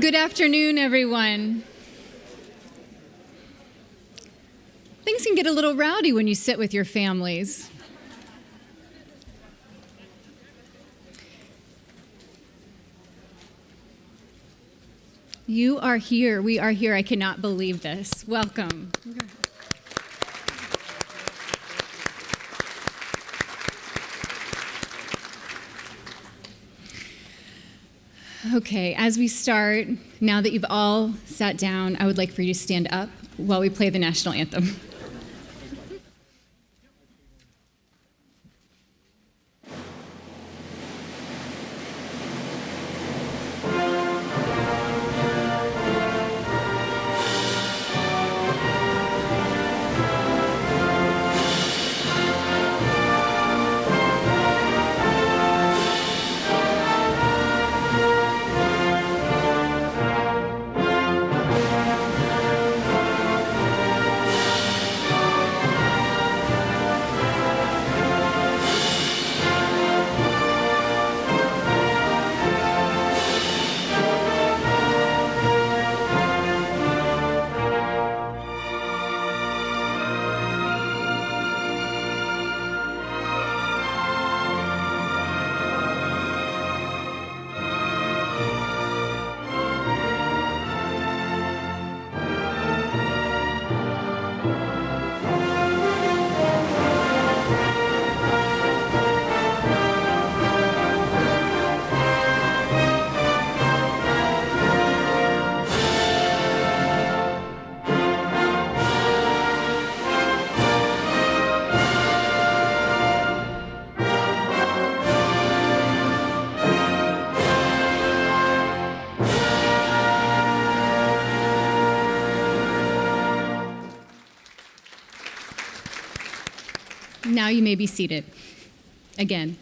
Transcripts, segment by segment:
Good afternoon, everyone. Things can get a little rowdy when you sit with your families. You are here. We are here. I cannot believe this. Welcome. Okay, as we start, now that you've all sat down, I would like for you to stand up while we play the national anthem. Now you may be seated again.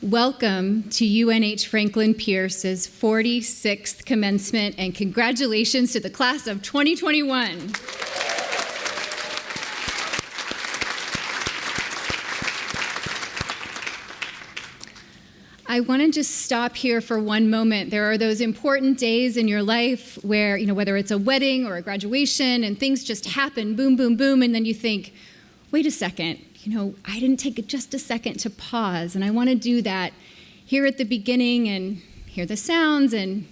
Welcome to UNH Franklin Pierce's 46th commencement, and congratulations to the class of 2021. I want to just stop here for one moment. There are those important days in your life where, whether it's a wedding or a graduation and things just happen, boom, boom, boom, and then you think, wait a second, I didn't take just a second to pause, and I want to do that here at the beginning and hear the sounds and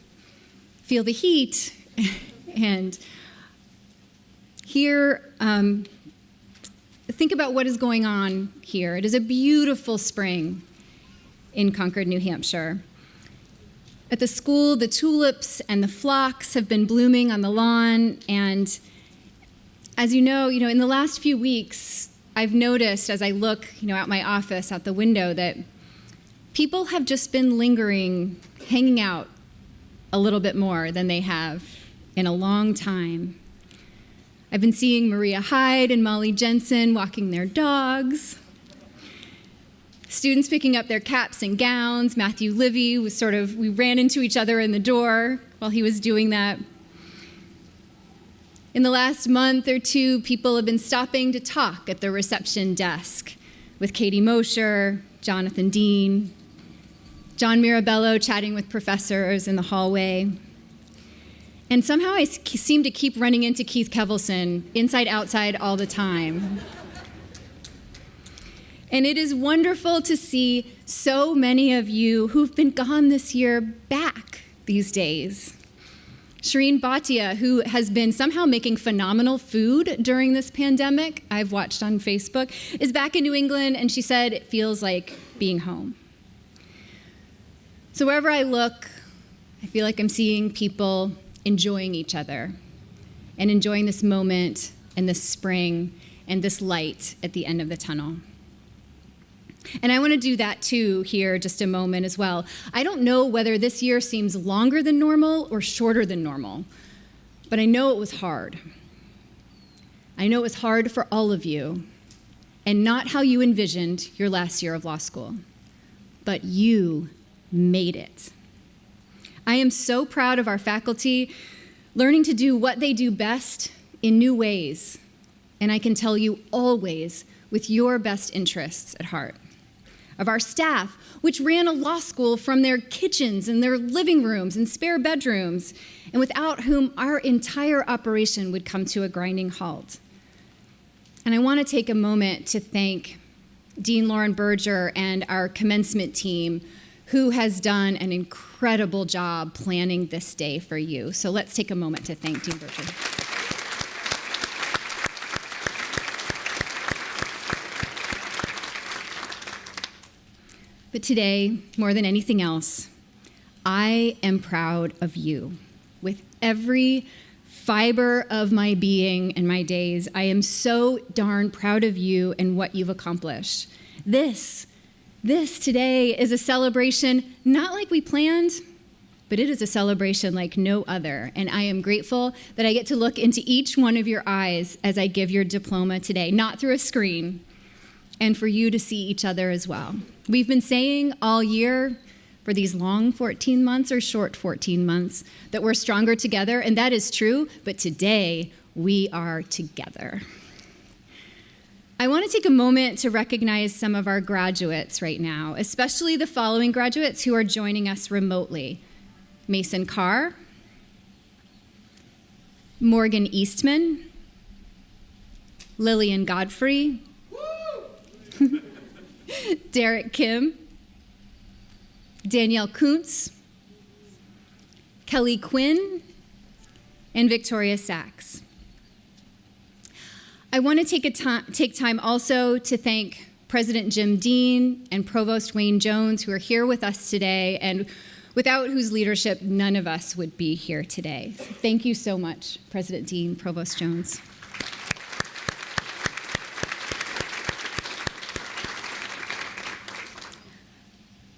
feel the heat and think about what is going on here. It is a beautiful spring in Concord, New Hampshire. At the school, the tulips and the phlox have been blooming on the lawn, and as you know, in the last few weeks, I've noticed as I look, out my office, out the window, that people have just been lingering, hanging out a little bit more than they have in a long time. I've been seeing Maria Hyde and Molly Jensen walking their dogs. Students picking up their caps and gowns. Matthew Livy we ran into each other in the door while he was doing that. In the last month or two, people have been stopping to talk at the reception desk with Katie Mosher, Jonathan Dean, John Mirabello chatting with professors in the hallway. And somehow I seem to keep running into Keith Kevelson inside, outside all the time. And it is wonderful to see so many of you who've been gone this year back these days. Shireen Bhatia, who has been somehow making phenomenal food during this pandemic, I've watched on Facebook, is back in New England, and she said it feels like being home. So wherever I look, I feel like I'm seeing people enjoying each other and enjoying this moment and this spring and this light at the end of the tunnel. And I want to do that too here just a moment as well. I don't know whether this year seems longer than normal or shorter than normal, but I know it was hard. I know it was hard for all of you, and not how you envisioned your last year of law school, but you made it. I am so proud of our faculty learning to do what they do best in new ways, and I can tell you always with your best interests at heart. of our staff, which ran a law school from their kitchens and their living rooms and spare bedrooms, and without whom our entire operation would come to a grinding halt. And I want to take a moment to thank Dean Lauren Berger and our commencement team, who has done an incredible job planning this day for you. So let's take a moment to thank Dean Berger. But today, more than anything else, I am proud of you. With every fiber of my being and my days, I am so darn proud of you and what you've accomplished. This today is a celebration not like we planned, but it is a celebration like no other. And I am grateful that I get to look into each one of your eyes as I give your diploma today, not through a screen, and for you to see each other as well. We've been saying all year, for these long 14 months or short 14 months, that we're stronger together, and that is true, but today we are together. I want to take a moment to recognize some of our graduates right now, especially the following graduates who are joining us remotely. Mason Carr, Morgan Eastman, Lillian Godfrey, Derek Kim, Danielle Kuntz, Kelly Quinn, and Victoria Sachs. I want to take time also to thank President Jim Dean and Provost Wayne Jones, who are here with us today, and without whose leadership none of us would be here today. So thank you so much, President Dean, Provost Jones.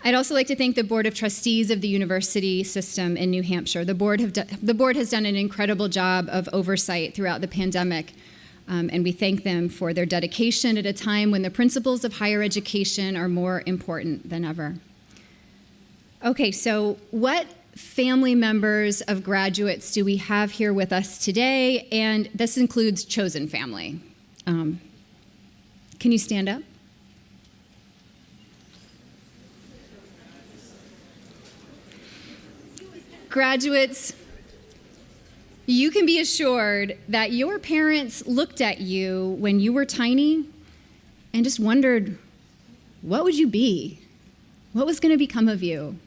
I'd also like to thank the Board of Trustees of the university system in New Hampshire. The board has done an incredible job of oversight throughout the pandemic, and we thank them for their dedication at a time when the principles of higher education are more important than ever. Okay, so what family members of graduates do we have here with us today? And this includes chosen family. Can you stand up? Graduates, you can be assured that your parents looked at you when you were tiny and just wondered, what would you be? What was going to become of you?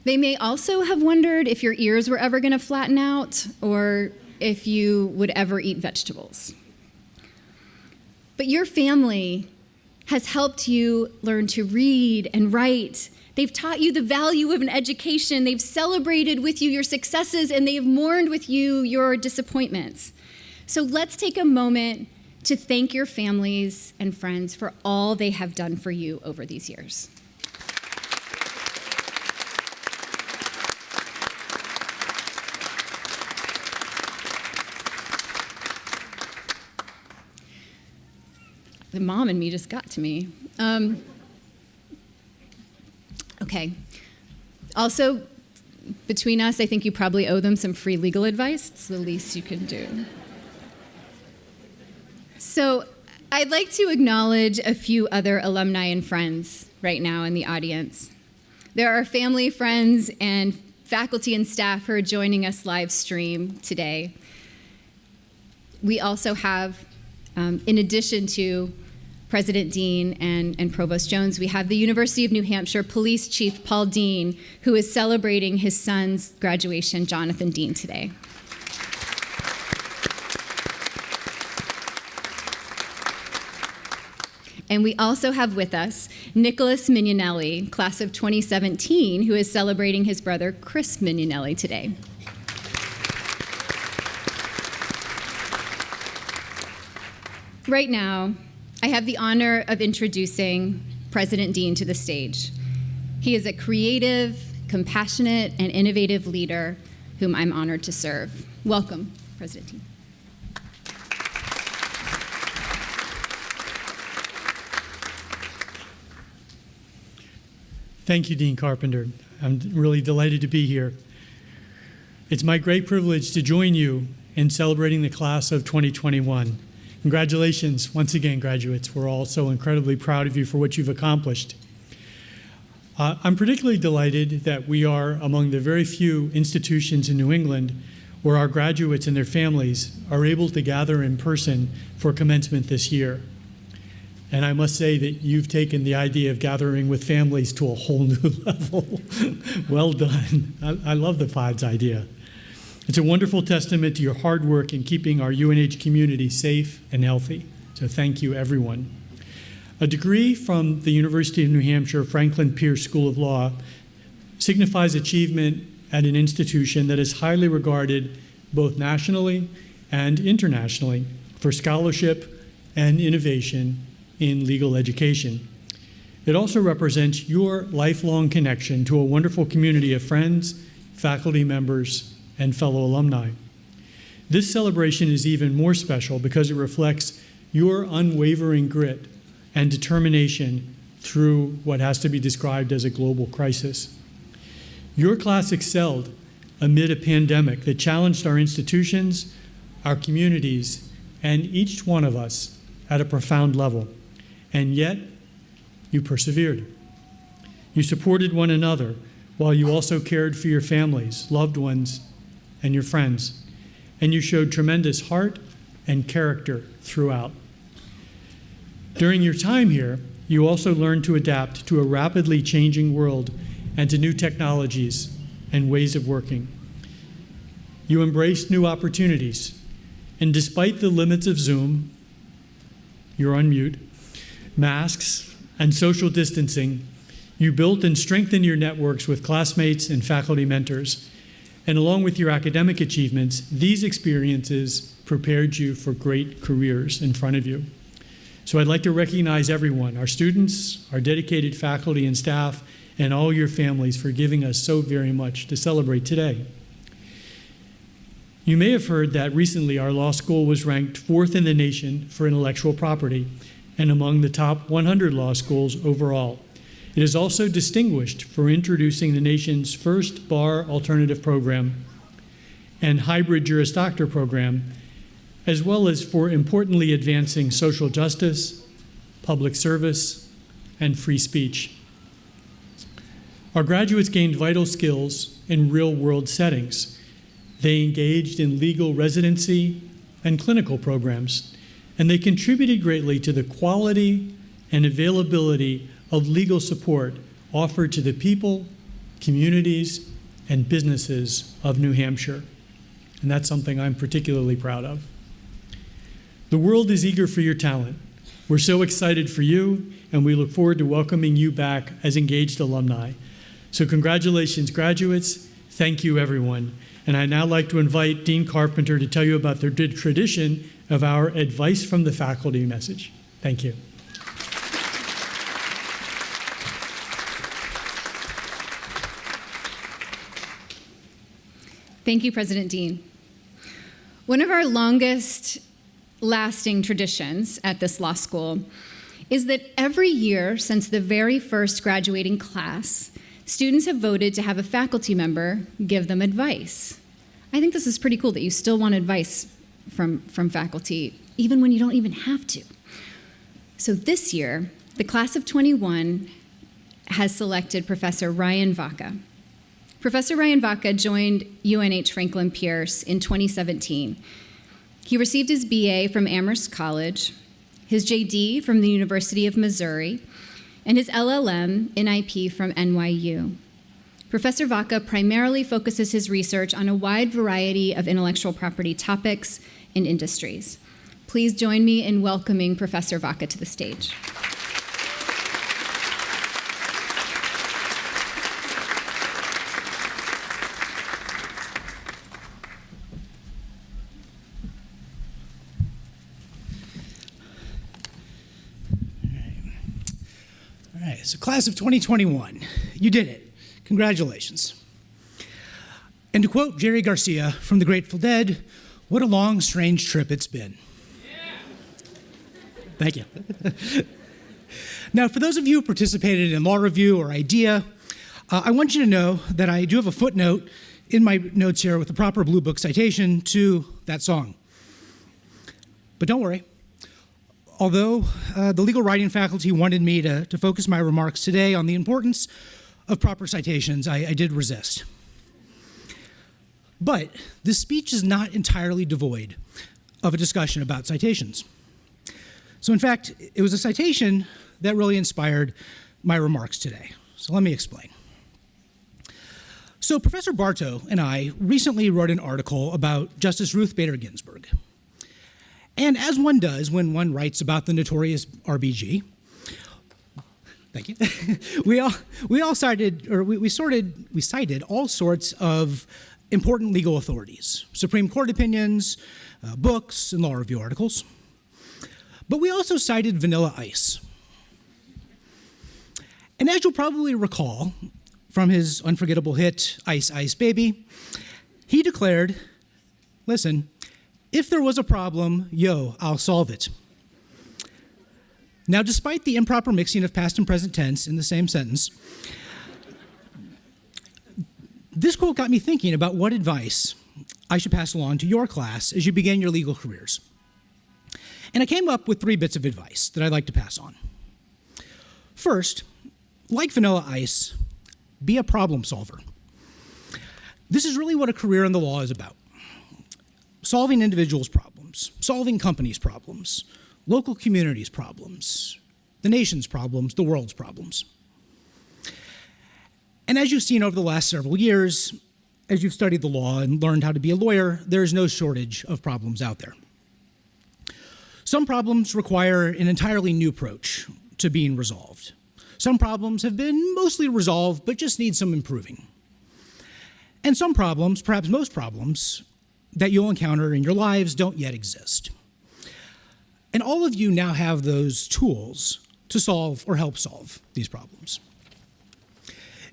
They may also have wondered if your ears were ever going to flatten out or if you would ever eat vegetables. But your family has helped you learn to read and write. They've taught you the value of an education. They've celebrated with you your successes, and they've mourned with you your disappointments. So let's take a moment to thank your families and friends for all they have done for you over these years. The mom in me just got to me. Okay. Also, between us, I think you probably owe them some free legal advice. It's the least you can do. So I'd like to acknowledge a few other alumni and friends right now in the audience. There are family, friends, and faculty and staff who are joining us live stream today. We also have, in addition to President Dean and Provost Jones, we have the University of New Hampshire Police Chief Paul Dean, who is celebrating his son's graduation, Jonathan Dean, today. And we also have with us Nicholas Mignonelli, class of 2017, who is celebrating his brother, Chris Mignonelli, today. Right now, I have the honor of introducing President Dean to the stage. He is a creative, compassionate, and innovative leader whom I'm honored to serve. Welcome, President Dean. Thank you, Dean Carpenter. I'm really delighted to be here. It's my great privilege to join you in celebrating the class of 2021. Congratulations once again, graduates. We're all so incredibly proud of you for what you've accomplished. I'm particularly delighted that we are among the very few institutions in New England where our graduates and their families are able to gather in person for commencement this year. And I must say that you've taken the idea of gathering with families to a whole new level. Well done. I love the PODS idea. It's a wonderful testament to your hard work in keeping our UNH community safe and healthy. So thank you, everyone. A degree from the University of New Hampshire Franklin Pierce School of Law signifies achievement at an institution that is highly regarded both nationally and internationally for scholarship and innovation in legal education. It also represents your lifelong connection to a wonderful community of friends, faculty members, and fellow alumni. This celebration is even more special because it reflects your unwavering grit and determination through what has to be described as a global crisis. Your class excelled amid a pandemic that challenged our institutions, our communities, and each one of us at a profound level. And yet, you persevered. You supported one another while you also cared for your families, loved ones, and your friends. And you showed tremendous heart and character throughout. During your time here, you also learned to adapt to a rapidly changing world and to new technologies and ways of working. You embraced new opportunities, and despite the limits of Zoom, you're on mute, masks, and social distancing, you built and strengthened your networks with classmates and faculty mentors. And along with your academic achievements, these experiences prepared you for great careers in front of you. So I'd like to recognize everyone, our students, our dedicated faculty and staff, and all your families for giving us so very much to celebrate today. You may have heard that recently our law school was ranked 4th in the nation for intellectual property and among the top 100 law schools overall. It is also distinguished for introducing the nation's first bar alternative program and hybrid Juris Doctor program, as well as for importantly advancing social justice, public service, and free speech. Our graduates gained vital skills in real-world settings. They engaged in legal residency and clinical programs, and they contributed greatly to the quality and availability of legal support offered to the people, communities, and businesses of New Hampshire. And that's something I'm particularly proud of. The world is eager for your talent. We're so excited for you, and we look forward to welcoming you back as engaged alumni. So congratulations, graduates. Thank you, everyone. And I'd now like to invite Dean Carpenter to tell you about the tradition of our Advice from the Faculty message. Thank you. Thank you, President Dean. One of our longest lasting traditions at this law school is that every year since the very first graduating class, students have voted to have a faculty member give them advice. I think this is pretty cool that you still want advice from faculty, even when you don't even have to. So this year, the class of 21 has selected Professor Ryan Vaca. Professor Ryan Vaca joined UNH Franklin Pierce in 2017. He received his BA from Amherst College, his JD from the University of Missouri, and his LLM in IP from NYU. Professor Vaca primarily focuses his research on a wide variety of intellectual property topics and industries. Please join me in welcoming Professor Vaca to the stage. All right, so class of 2021, you did it. Congratulations. And to quote Jerry Garcia from the Grateful Dead, what a long, strange trip it's been. Thank you. Now, for those of you who participated in Law Review or IDEA, I want you to know that I do have a footnote in my notes here with the proper Blue Book citation to that song. But don't worry. Although the legal writing faculty wanted me to focus my remarks today on the importance of proper citations, I did resist. But this speech is not entirely devoid of a discussion about citations. So in fact, it was a citation that really inspired my remarks today. So let me explain. So Professor Bartow and I recently wrote an article about Justice Ruth Bader Ginsburg. And as one does when one writes about the notorious RBG, thank you, we cited all sorts of important legal authorities, Supreme Court opinions, books, and law review articles. But we also cited Vanilla Ice. And as you'll probably recall from his unforgettable hit, Ice Ice Baby, he declared, listen, if there was a problem, yo, I'll solve it. Now, despite the improper mixing of past and present tense in the same sentence, this quote got me thinking about what advice I should pass along to your class as you begin your legal careers. And I came up with 3 bits of advice that I'd like to pass on. First, like Vanilla Ice, be a problem solver. This is really what a career in the law is about. Solving individuals' problems, solving companies' problems, local communities' problems, the nation's problems, the world's problems. And as you've seen over the last several years, as you've studied the law and learned how to be a lawyer, there is no shortage of problems out there. Some problems require an entirely new approach to being resolved. Some problems have been mostly resolved, but just need some improving. And some problems, perhaps most problems, that you'll encounter in your lives don't yet exist. And all of you now have those tools to solve or help solve these problems.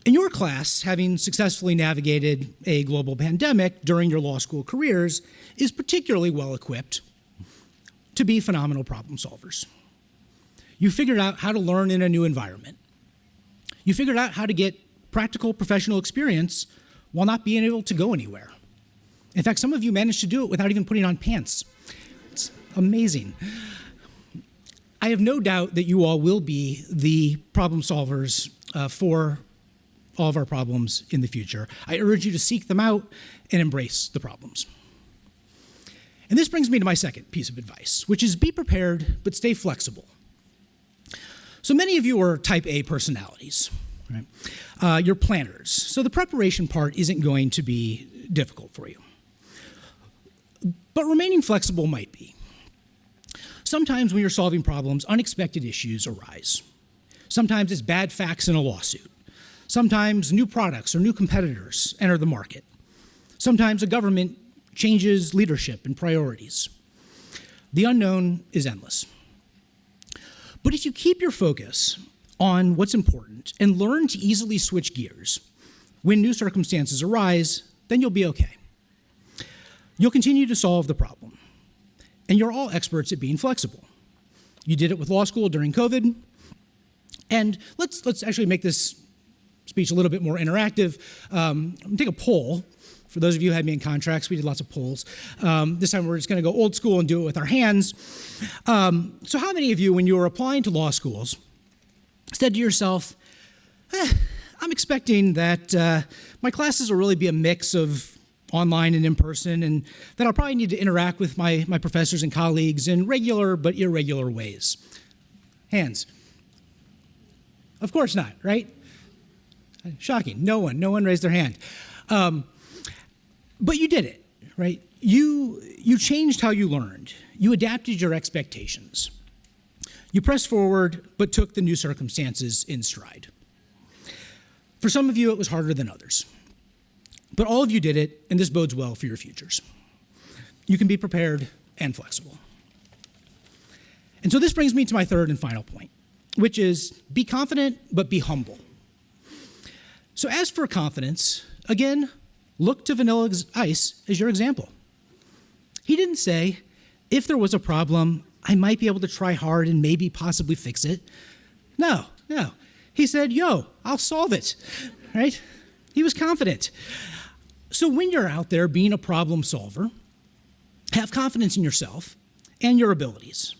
In your class, having successfully navigated a global pandemic during your law school careers is particularly well equipped to be phenomenal problem solvers. You figured out how to learn in a new environment. You figured out how to get practical professional experience while not being able to go anywhere. In fact, some of you managed to do it without even putting on pants. It's amazing. I have no doubt that you all will be the problem solvers for all of our problems in the future. I urge you to seek them out and embrace the problems. And this brings me to my second piece of advice, which is be prepared, but stay flexible. So many of you are type A personalities, right? You're planners, so the preparation part isn't going to be difficult for you. But remaining flexible might be. Sometimes when you're solving problems, unexpected issues arise. Sometimes it's bad facts in a lawsuit. Sometimes new products or new competitors enter the market. Sometimes a government changes leadership and priorities. The unknown is endless. But if you keep your focus on what's important and learn to easily switch gears when new circumstances arise, then you'll be okay. You'll continue to solve the problem. And you're all experts at being flexible. You did it with law school during COVID. And let's actually make this speech a little bit more interactive. I'm going to take a poll. For those of you who had me in contracts, we did lots of polls. This time we're just going to go old school and do it with our hands. So how many of you, when you were applying to law schools, said to yourself, I'm expecting that my classes will really be a mix of online and in person, and that I'll probably need to interact with my professors and colleagues in regular but irregular ways? Hands. Of course not, right? Shocking. No one raised their hand. But you did it, right? You changed how you learned. You adapted your expectations. You pressed forward, but took the new circumstances in stride. For some of you, it was harder than others. But all of you did it, and this bodes well for your futures. You can be prepared and flexible. And so this brings me to my third and final point, which is be confident, but be humble. So as for confidence, again, look to Vanilla Ice as your example. He didn't say, if there was a problem, I might be able to try hard and maybe possibly fix it. No. He said, yo, I'll solve it, right? He was confident. So when you're out there being a problem solver, have confidence in yourself and your abilities.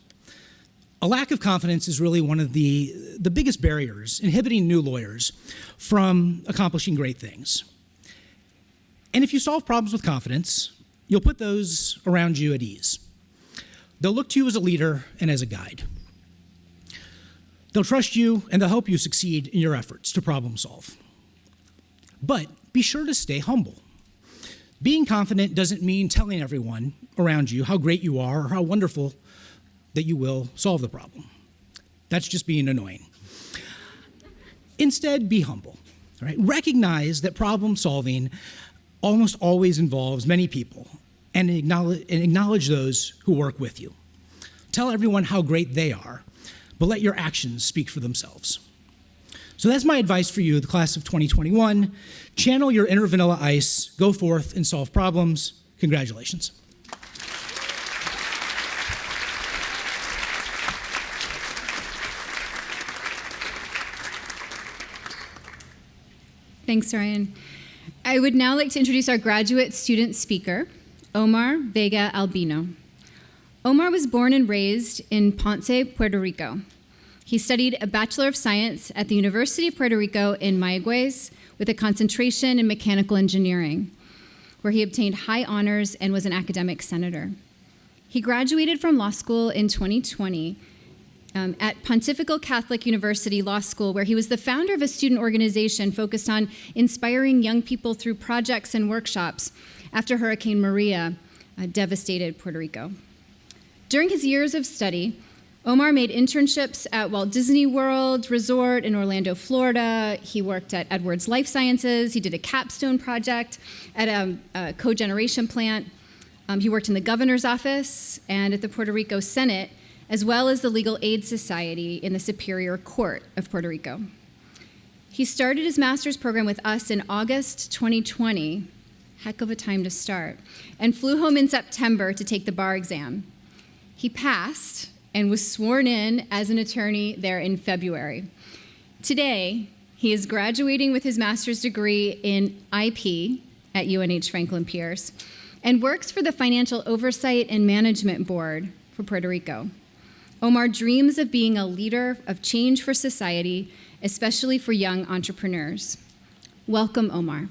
A lack of confidence is really one of the biggest barriers inhibiting new lawyers from accomplishing great things. And if you solve problems with confidence, you'll put those around you at ease. They'll look to you as a leader and as a guide. They'll trust you and they'll help you succeed in your efforts to problem solve. But be sure to stay humble. Being confident doesn't mean telling everyone around you how great you are or how wonderful that you will solve the problem. That's just being annoying. Instead, be humble. Right? Recognize that problem solving almost always involves many people and acknowledge those who work with you. Tell everyone how great they are, but let your actions speak for themselves. So that's my advice for you, the class of 2021. Channel your inner vanilla ice, go forth and solve problems. Congratulations. Thanks, Ryan. I would now like to introduce our graduate student speaker, Omar Vega Albino. Omar was born and raised in Ponce, Puerto Rico. He studied a Bachelor of Science at the University of Puerto Rico in Mayagüez with a concentration in mechanical engineering, where he obtained high honors and was an academic senator. He graduated from law school in 2020 at Pontifical Catholic University Law School, where he was the founder of a student organization focused on inspiring young people through projects and workshops after Hurricane Maria devastated Puerto Rico. During his years of study, Omar made internships at Walt Disney World Resort in Orlando, Florida. He worked at Edwards Life Sciences. He did a capstone project at a cogeneration plant. He worked in the governor's office and at the Puerto Rico Senate, as well as the Legal Aid Society in the Superior Court of Puerto Rico. He started his master's program with us in August 2020, heck of a time to start, and flew home in September to take the bar exam. He passed and was sworn in as an attorney there in February. Today, he is graduating with his master's degree in IP at UNH Franklin Pierce and works for the Financial Oversight and Management Board for Puerto Rico. Omar dreams of being a leader of change for society, especially for young entrepreneurs. Welcome, Omar.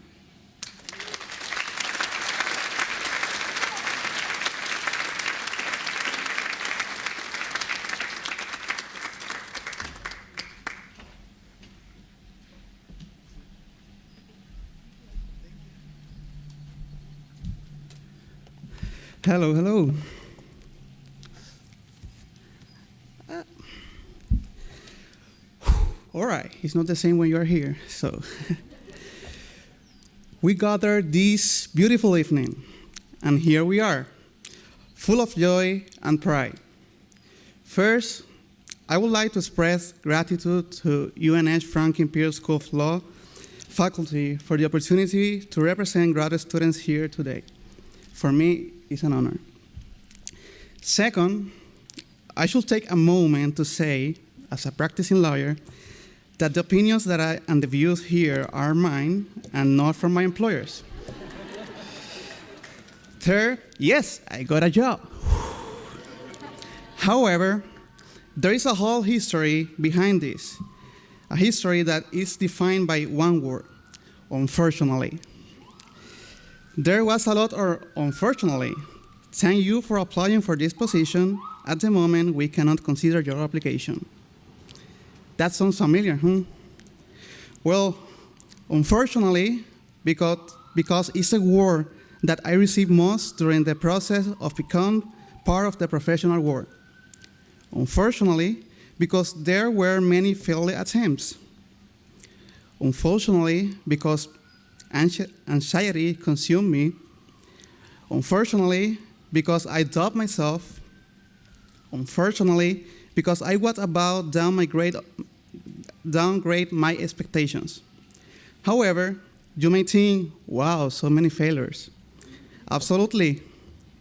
Hello, hello. All right, it's not the same when you're here. So we gathered this beautiful evening, and here we are, full of joy and pride. First, I would like to express gratitude to UNH Franklin Pierce School of Law faculty for the opportunity to represent graduate students here today. For me, it's an honor. Second, I should take a moment to say, as a practicing lawyer, that the opinions and the views here are mine and not from my employers. Third, yes, I got a job. However, there is a whole history behind this, a history that is defined by one word, unfortunately. There was a lot of unfortunately. Thank you for applying for this position. At the moment, we cannot consider your application. That sounds familiar, huh? Well, unfortunately, because it's a word that I received most during the process of becoming part of the professional world. Unfortunately, because there were many failed attempts. Unfortunately, because anxiety consumed me. Unfortunately, because I doubt myself. Unfortunately, because I was about downgrade my expectations. However, you may think, wow, so many failures. Absolutely,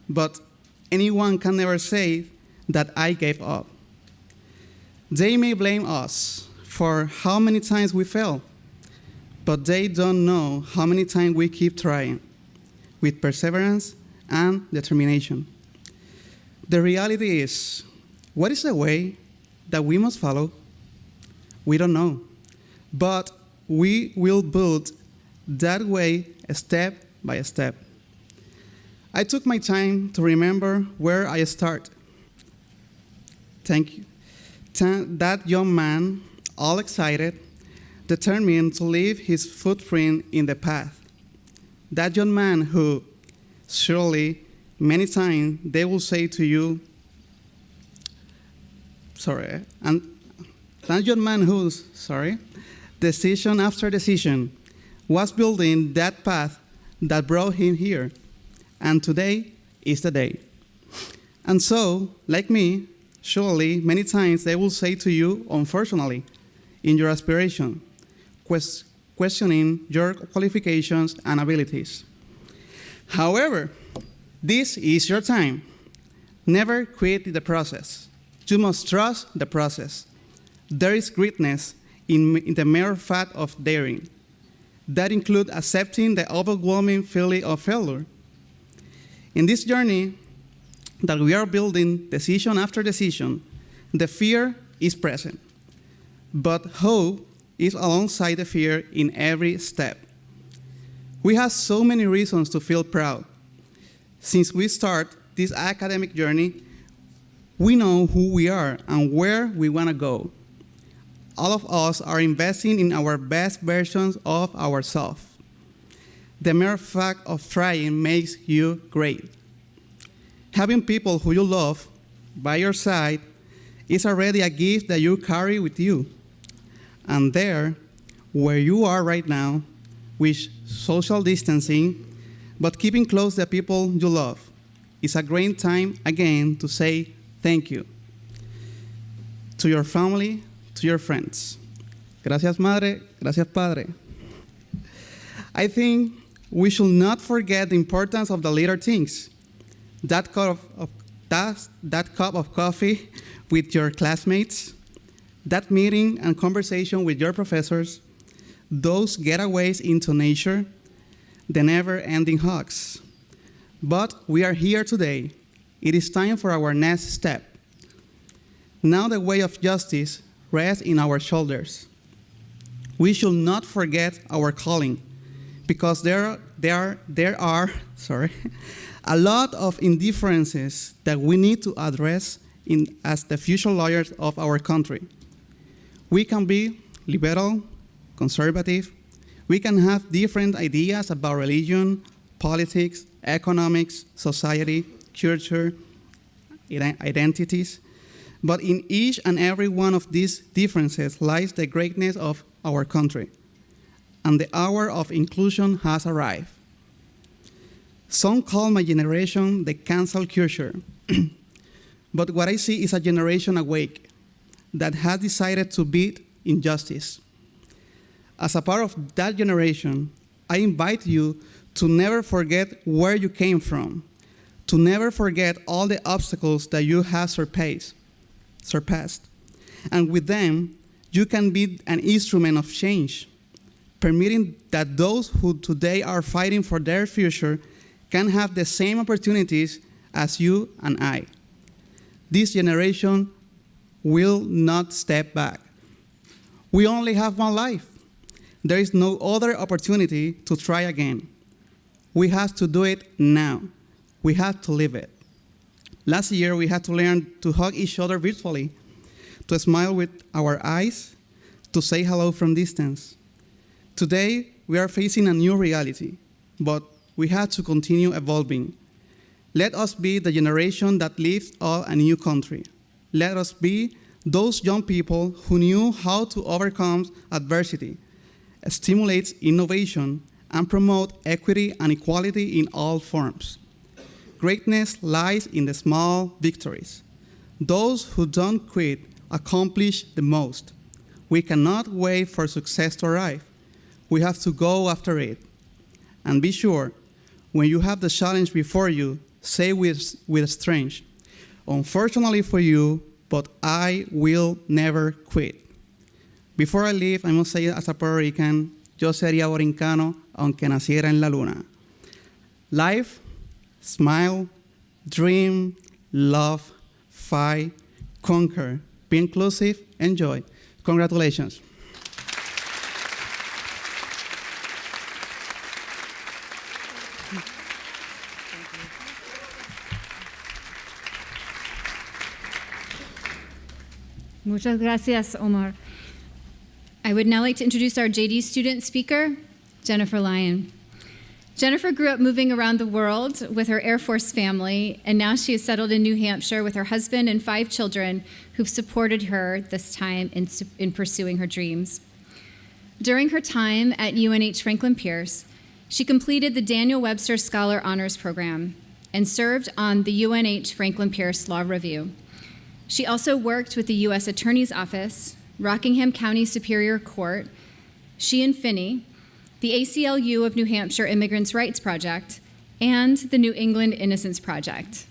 but anyone can never say that I gave up. They may blame us for how many times we fail, but they don't know how many times we keep trying with perseverance and determination. The reality is, what is the way that we must follow? We don't know. But we will build that way step by step. I took my time to remember where I start. Thank you. That young man, all excited, determined to leave his footprint in the path. That young man who, surely, many times they will say to you, and that young man who, decision after decision, was building that path that brought him here. And today is the day. And so, like me, surely many times they will say to you, unfortunately, in your aspiration, questioning your qualifications and abilities. However, this is your time. Never quit the process. You must trust the process. There is greatness in the mere fact of daring. That includes accepting the overwhelming feeling of failure. In this journey that we are building decision after decision, the fear is present, but hope is alongside the fear in every step. We have so many reasons to feel proud. Since we start this academic journey, we know who we are and where we want to go. All of us are investing in our best versions of ourselves. The mere fact of trying makes you great. Having people who you love by your side is already a gift that you carry with you. And there, where you are right now, with social distancing, but keeping close the people you love, is a great time again to say thank you. To your family, to your friends. Gracias, Madre. Gracias, Padre. I think we should not forget the importance of the little things. That cup of coffee with your classmates, that meeting and conversation with your professors, those getaways into nature, the never-ending hugs. But we are here today. It is time for our next step. Now the way of justice rests in our shoulders. We should not forget our calling, because there are a lot of indifferences that we need to address as the future lawyers of our country. We can be liberal, conservative. We can have different ideas about religion, politics, economics, society, culture, identities. But in each and every one of these differences lies the greatness of our country. And the hour of inclusion has arrived. Some call my generation the cancel culture. But what I see is a generation awake that has decided to beat injustice. As a part of that generation, I invite you to never forget where you came from, to never forget all the obstacles that you have surpassed. And with them, you can be an instrument of change, permitting that those who today are fighting for their future can have the same opportunities as you and I. This generation will not step back. We only have one life. There is no other opportunity to try again. We have to do it now. We have to live it. Last year, we had to learn to hug each other virtually, to smile with our eyes, to say hello from distance. Today, we are facing a new reality, but we have to continue evolving. Let us be the generation that lifts up a new country. Let us be those young people who knew how to overcome adversity, stimulate innovation, and promote equity and equality in all forms. Greatness lies in the small victories. Those who don't quit accomplish the most. We cannot wait for success to arrive. We have to go after it. And be sure, when you have the challenge before you, say with strength, unfortunately for you, but I will never quit. Before I leave, I must say as a Puerto Rican, yo sería borincano aunque naciera en la luna. Life, smile, dream, love, fight, conquer, be inclusive, enjoy. Congratulations. Muchas gracias, Omar. I would now like to introduce our JD student speaker, Jennifer Lyon. Jennifer grew up moving around the world with her Air Force family, and now she is settled in New Hampshire with her husband and 5 children who've supported her this time in pursuing her dreams. During her time at UNH Franklin Pierce, she completed the Daniel Webster Scholar Honors Program and served on the UNH Franklin Pierce Law Review. She also worked with the U.S. Attorney's Office, Rockingham County Superior Court, She and Finney, the ACLU of New Hampshire Immigrants' Rights Project, and the New England Innocence Project.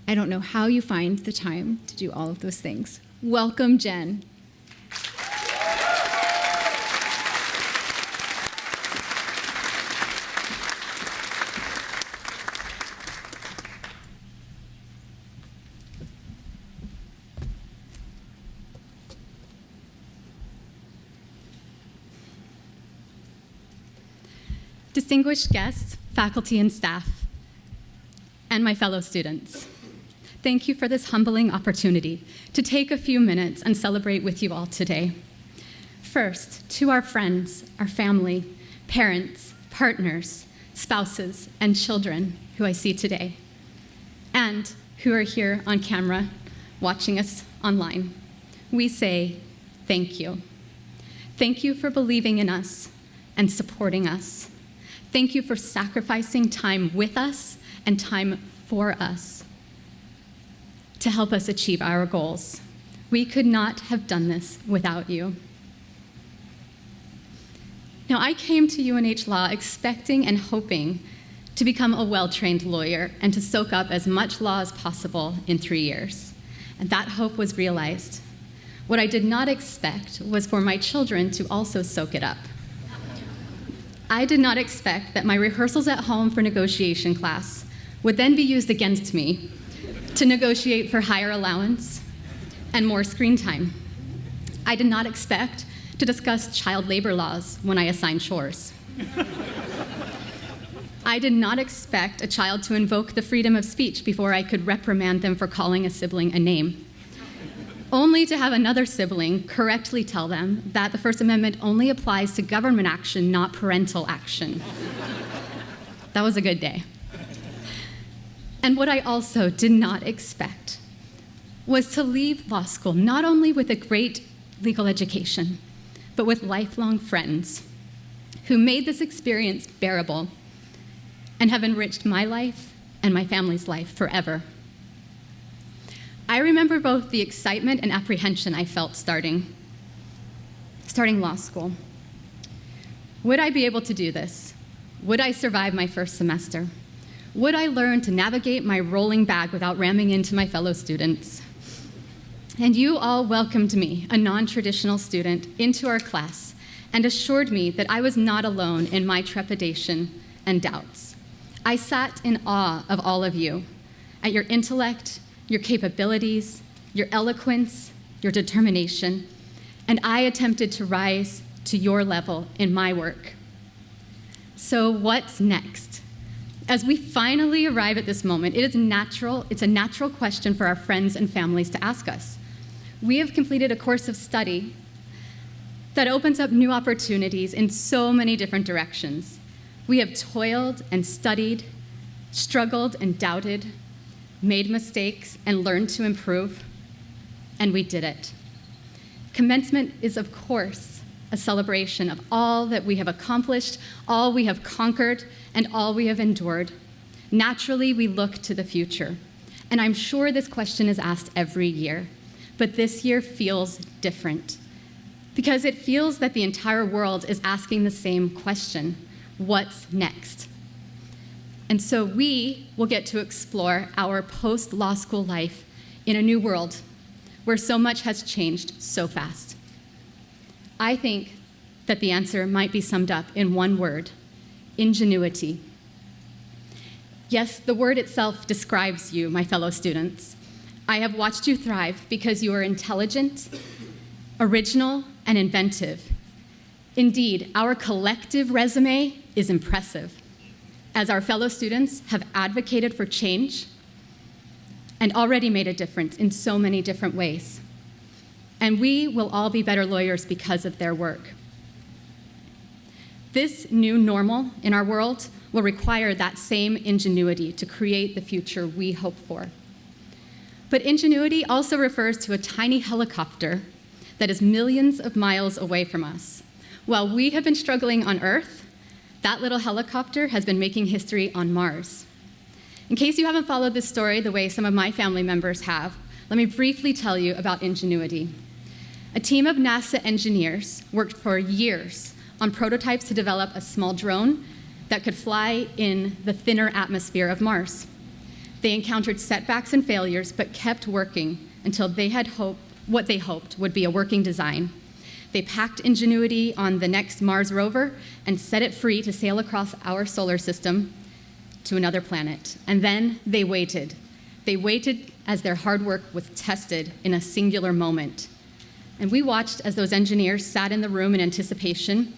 I don't know how you find the time to do all of those things. Welcome, Jen. Distinguished guests, faculty and staff, and my fellow students, thank you for this humbling opportunity to take a few minutes and celebrate with you all today. First, to our friends, our family, parents, partners, spouses, and children who I see today, and who are here on camera watching us online, we say thank you. Thank you for believing in us and supporting us. Thank you for sacrificing time with us and time for us to help us achieve our goals. We could not have done this without you. Now, I came to UNH Law expecting and hoping to become a well-trained lawyer and to soak up as much law as possible in 3 years. And that hope was realized. What I did not expect was for my children to also soak it up. I did not expect that my rehearsals at home for negotiation class would then be used against me to negotiate for higher allowance and more screen time. I did not expect to discuss child labor laws when I assign chores. I did not expect a child to invoke the freedom of speech before I could reprimand them for calling a sibling a name, only to have another sibling correctly tell them that the First Amendment only applies to government action, not parental action. That was a good day. And what I also did not expect was to leave law school not only with a great legal education, but with lifelong friends who made this experience bearable and have enriched my life and my family's life forever. I remember both the excitement and apprehension I felt starting law school. Would I be able to do this? Would I survive my first semester? Would I learn to navigate my rolling bag without ramming into my fellow students? And you all welcomed me, a non-traditional student, into our class and assured me that I was not alone in my trepidation and doubts. I sat in awe of all of you, at your intellect, your capabilities, your eloquence, your determination, and I attempted to rise to your level in my work. So what's next? As we finally arrive at this moment, it's a natural question for our friends and families to ask us. We have completed a course of study that opens up new opportunities in so many different directions. We have toiled and studied, struggled and doubted, made mistakes and learned to improve, and we did it. Commencement is, of course, a celebration of all that we have accomplished, all we have conquered, and all we have endured. Naturally, we look to the future, and I'm sure this question is asked every year, but this year feels different because it feels that the entire world is asking the same question: what's next? And so we will get to explore our post-law school life in a new world where so much has changed so fast. I think that the answer might be summed up in one word: ingenuity. Yes, the word itself describes you, my fellow students. I have watched you thrive because you are intelligent, original, and inventive. Indeed, our collective resume is impressive, as our fellow students have advocated for change and already made a difference in so many different ways. And we will all be better lawyers because of their work. This new normal in our world will require that same ingenuity to create the future we hope for. But ingenuity also refers to a tiny helicopter that is millions of miles away from us. While we have been struggling on Earth, that little helicopter has been making history on Mars. In case you haven't followed this story the way some of my family members have, let me briefly tell you about ingenuity. A team of NASA engineers worked for years on prototypes to develop a small drone that could fly in the thinner atmosphere of Mars. They encountered setbacks and failures, but kept working until they had what they hoped would be a working design. They packed ingenuity on the next Mars rover and set it free to sail across our solar system to another planet. And then they waited. They waited as their hard work was tested in a singular moment. And we watched as those engineers sat in the room in anticipation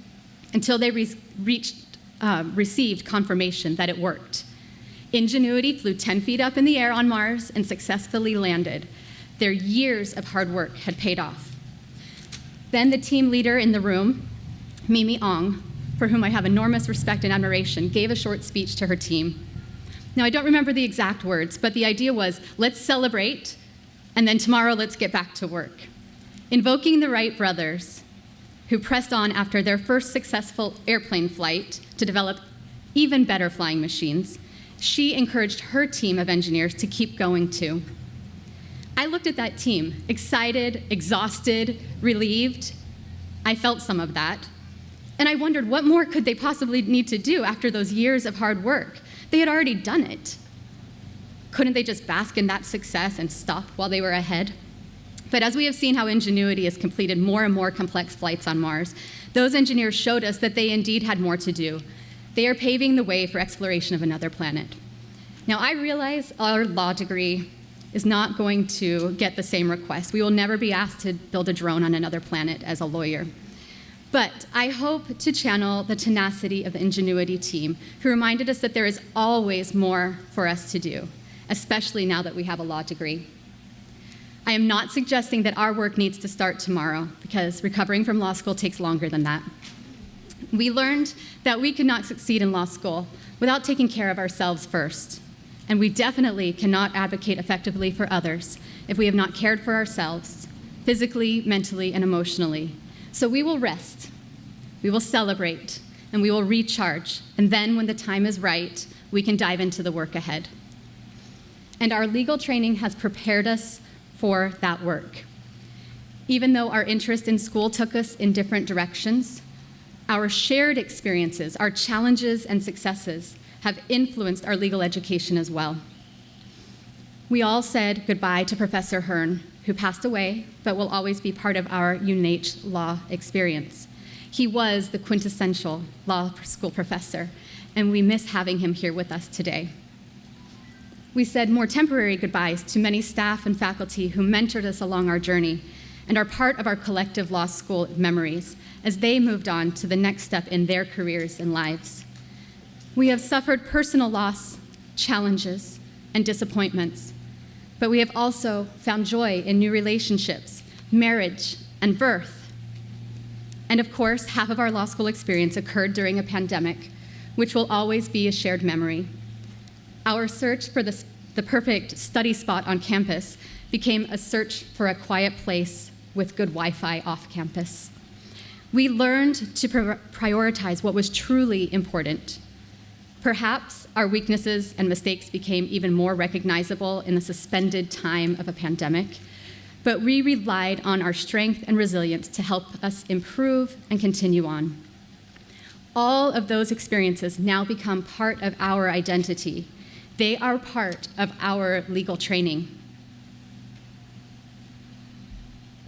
until they received confirmation that it worked. Ingenuity flew 10 feet up in the air on Mars and successfully landed. Their years of hard work had paid off. Then the team leader in the room, Mimi Ong, for whom I have enormous respect and admiration, gave a short speech to her team. Now, I don't remember the exact words, but the idea was, let's celebrate, and then tomorrow let's get back to work. Invoking the Wright brothers, who pressed on after their first successful airplane flight to develop even better flying machines, she encouraged her team of engineers to keep going too. I looked at that team, excited, exhausted, relieved. I felt some of that. And I wondered, what more could they possibly need to do after those years of hard work? They had already done it. Couldn't they just bask in that success and stop while they were ahead? But as we have seen how ingenuity has completed more and more complex flights on Mars, those engineers showed us that they indeed had more to do. They are paving the way for exploration of another planet. Now, I realize our law degree is not going to get the same request. We will never be asked to build a drone on another planet as a lawyer. But I hope to channel the tenacity of the ingenuity team, who reminded us that there is always more for us to do, especially now that we have a law degree. I am not suggesting that our work needs to start tomorrow, because recovering from law school takes longer than that. We learned that we could not succeed in law school without taking care of ourselves first. And we definitely cannot advocate effectively for others if we have not cared for ourselves, physically, mentally, and emotionally. So we will rest, we will celebrate, and we will recharge. And then when the time is right, we can dive into the work ahead. And our legal training has prepared us for that work. Even though our interest in school took us in different directions, our shared experiences, our challenges and successes have influenced our legal education as well. We all said goodbye to Professor Hearn, who passed away, but will always be part of our UNH law experience. He was the quintessential law school professor, and we miss having him here with us today. We said more temporary goodbyes to many staff and faculty who mentored us along our journey and are part of our collective law school memories as they moved on to the next step in their careers and lives. We have suffered personal loss, challenges, and disappointments, but we have also found joy in new relationships, marriage, and birth. And of course, half of our law school experience occurred during a pandemic, which will always be a shared memory. Our search for the perfect study spot on campus became a search for a quiet place with good Wi-Fi off campus. We learned to prioritize what was truly important. Perhaps our weaknesses and mistakes became even more recognizable in the suspended time of a pandemic, but we relied on our strength and resilience to help us improve and continue on. All of those experiences now become part of our identity. They are part of our legal training.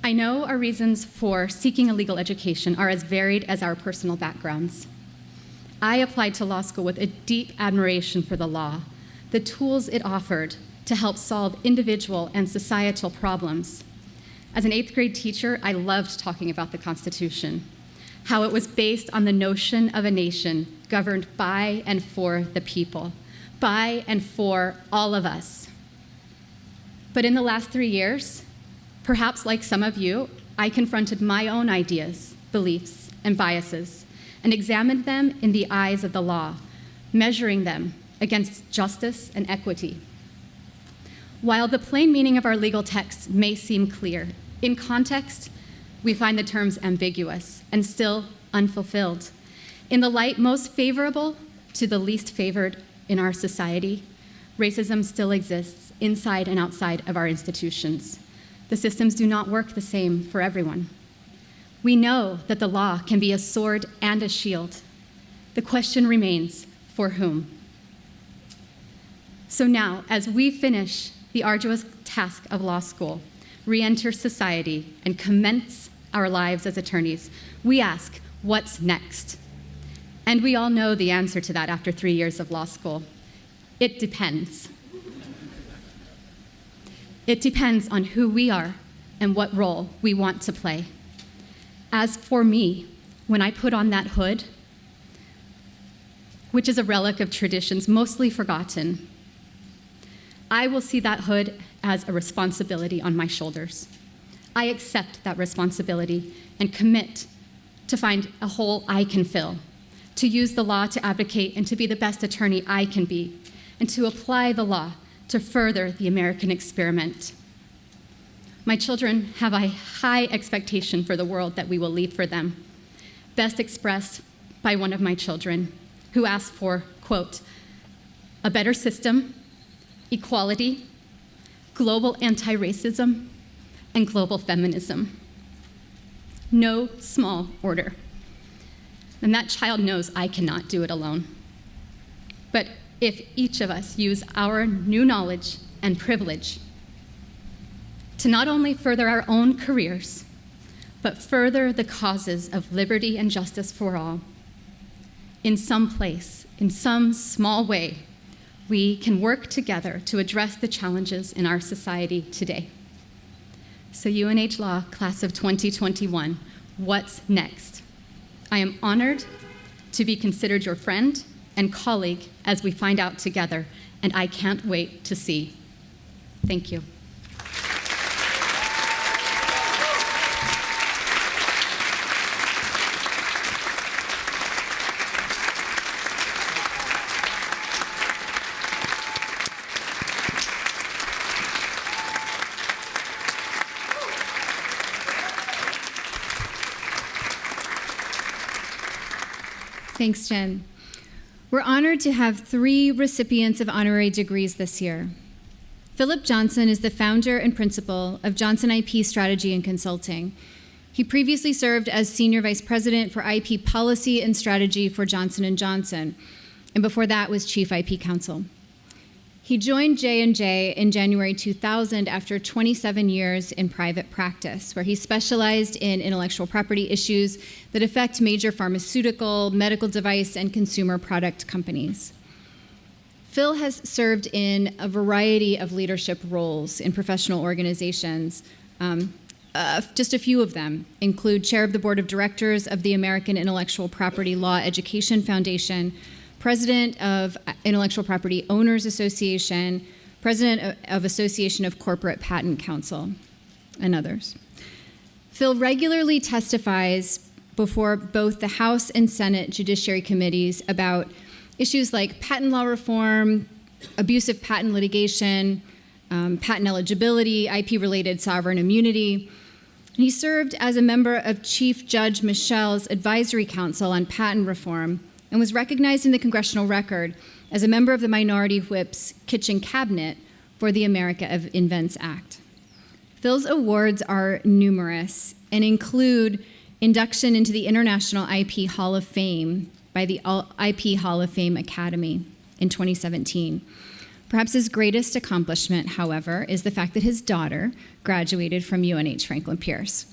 I know our reasons for seeking a legal education are as varied as our personal backgrounds. I applied to law school with a deep admiration for the law, the tools it offered, to help solve individual and societal problems. As an 8th grade teacher, I loved talking about the Constitution, how it was based on the notion of a nation governed by and for the people, by and for all of us. But in the last 3 years, perhaps like some of you, I confronted my own ideas, beliefs, and biases, and examined them in the eyes of the law, measuring them against justice and equity. While the plain meaning of our legal texts may seem clear, in context, we find the terms ambiguous and still unfulfilled. In the light most favorable to the least favored in our society, racism still exists inside and outside of our institutions. The systems do not work the same for everyone. We know that the law can be a sword and a shield. The question remains, for whom? So now, as we finish the arduous task of law school, re-enter society, and commence our lives as attorneys, we ask, what's next? And we all know the answer to that after 3 years of law school. It depends. It depends on who we are and what role we want to play. As for me, when I put on that hood, which is a relic of traditions mostly forgotten, I will see that hood as a responsibility on my shoulders. I accept that responsibility and commit to find a hole I can fill, to use the law to advocate and to be the best attorney I can be, and to apply the law to further the American experiment. My children have a high expectation for the world that we will leave for them, best expressed by one of my children, who asked for, quote, a better system, equality, global anti-racism, and global feminism. No small order. And that child knows I cannot do it alone. But if each of us use our new knowledge and privilege to not only further our own careers, but further the causes of liberty and justice for all, in some place, in some small way, we can work together to address the challenges in our society today. So UNH Law, class of 2021, what's next? I am honored to be considered your friend and colleague as we find out together, and I can't wait to see. Thank you. Thanks, Jen. We're honored to have 3 recipients of honorary degrees this year. Philip Johnson is the founder and principal of Johnson IP Strategy and Consulting. He previously served as Senior Vice President for IP Policy and Strategy for Johnson & Johnson, and before that was Chief IP Counsel. He joined J&J in January 2000 after 27 years in private practice, where he specialized in intellectual property issues that affect major pharmaceutical, medical device, and consumer product companies. Phil has served in a variety of leadership roles in professional organizations. Just a few of them include Chair of the Board of Directors of the American Intellectual Property Law Education Foundation, President of Intellectual Property Owners Association, President of Association of Corporate Patent Counsel, and others. Phil regularly testifies before both the House and Senate Judiciary Committees about issues like patent law reform, abusive patent litigation, patent eligibility, IP-related sovereign immunity. And he served as a member of Chief Judge Michel's Advisory Council on Patent Reform, and was recognized in the Congressional Record as a member of the Minority Whip's Kitchen Cabinet for the America of Invents Act. Phil's awards are numerous and include induction into the International IP Hall of Fame by the IP Hall of Fame Academy in 2017. Perhaps his greatest accomplishment, however, is the fact that his daughter graduated from UNH Franklin Pierce.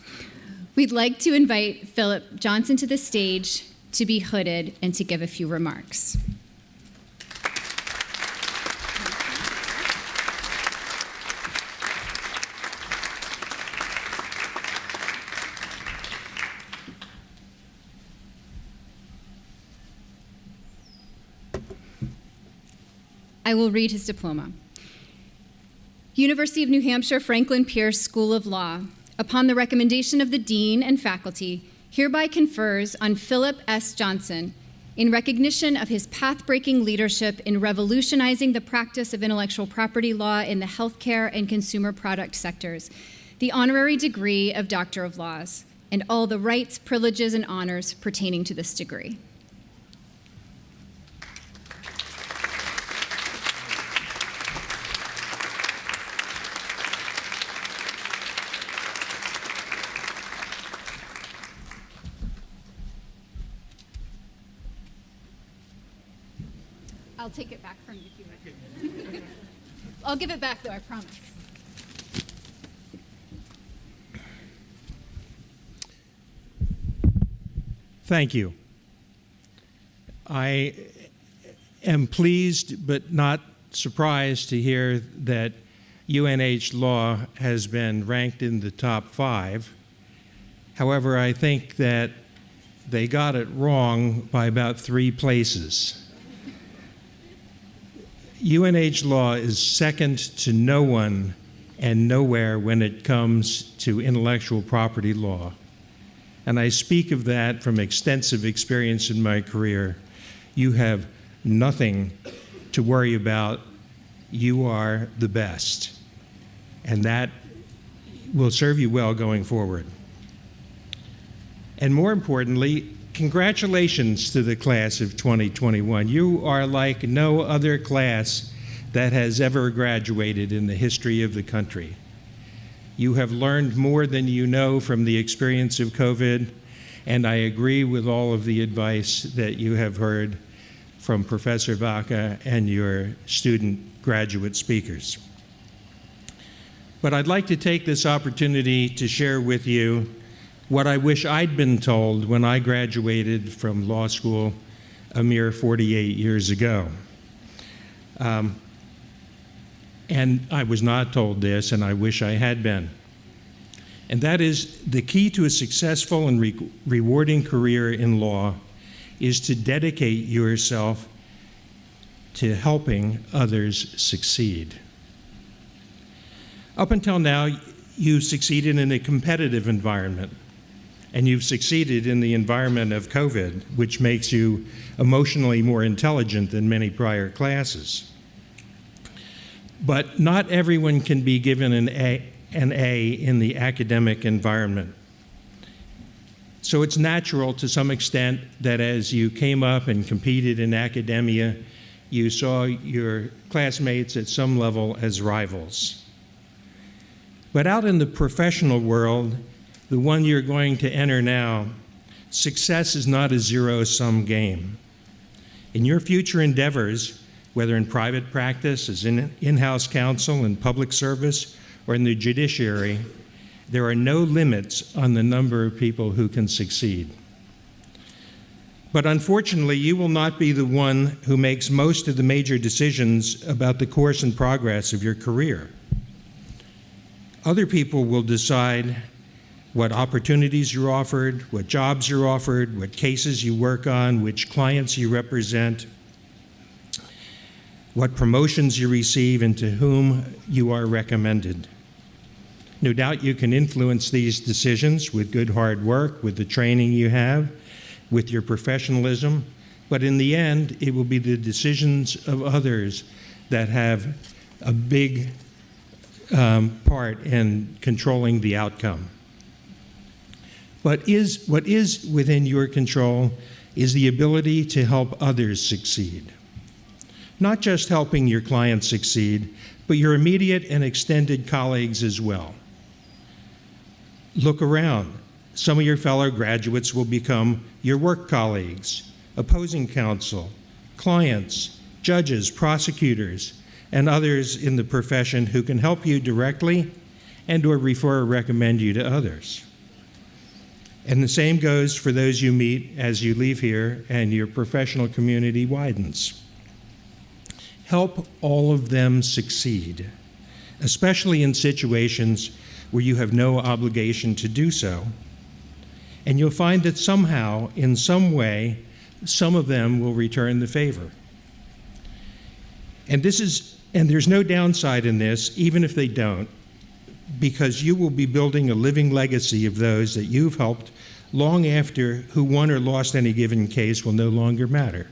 We'd like to invite Philip Johnson to the stage to be hooded and to give a few remarks. I will read his diploma. University of New Hampshire Franklin Pierce School of Law, upon the recommendation of the Dean and faculty, hereby confers on Philip S. Johnson, in recognition of his path-breaking leadership in revolutionizing the practice of intellectual property law in the healthcare and consumer product sectors, the honorary degree of Doctor of Laws, and all the rights, privileges, and honors pertaining to this degree. I'll take it back from you if you want. I'll give it back, though, I promise. Thank you. I am pleased but not surprised to hear that UNH Law has been ranked in the top 5. However, I think that they got it wrong by about 3 places. UNH Law is second to no one and nowhere when it comes to intellectual property law. And I speak of that from extensive experience in my career. You have nothing to worry about. You are the best. And that will serve you well going forward. And more importantly, congratulations to the class of 2021. You are like no other class that has ever graduated in the history of the country. You have learned more than you know from the experience of COVID, and I agree with all of the advice that you have heard from Professor Vaca and your student graduate speakers. But I'd like to take this opportunity to share with you what I wish I'd been told when I graduated from law school a mere 48 years ago. And I was not told this, and I wish I had been. And that is, the key to a successful and rewarding career in law is to dedicate yourself to helping others succeed. Up until now, you succeeded in a competitive environment, and you've succeeded in the environment of COVID, which makes you emotionally more intelligent than many prior classes. But not everyone can be given an A in the academic environment. So it's natural to some extent that as you came up and competed in academia, you saw your classmates at some level as rivals. But out in the professional world, the one you're going to enter now, success is not a zero-sum game. In your future endeavors, whether in private practice, as in-house counsel, in public service, or in the judiciary, there are no limits on the number of people who can succeed. But unfortunately, you will not be the one who makes most of the major decisions about the course and progress of your career. Other people will decide what opportunities you're offered, what jobs you're offered, what cases you work on, which clients you represent, what promotions you receive, and to whom you are recommended. No doubt you can influence these decisions with good hard work, with the training you have, with your professionalism, but in the end, it will be the decisions of others that have a big part in controlling the outcome. But what is within your control is the ability to help others succeed. Not just helping your clients succeed, but your immediate and extended colleagues as well. Look around. Some of your fellow graduates will become your work colleagues, opposing counsel, clients, judges, prosecutors, and others in the profession who can help you directly and or refer or recommend you to others. And the same goes for those you meet as you leave here and your professional community widens. Help all of them succeed, especially in situations where you have no obligation to do so. And you'll find that somehow, in some way, some of them will return the favor. And there's no downside in this, even if they don't, because you will be building a living legacy of those that you've helped long after who won or lost any given case will no longer matter.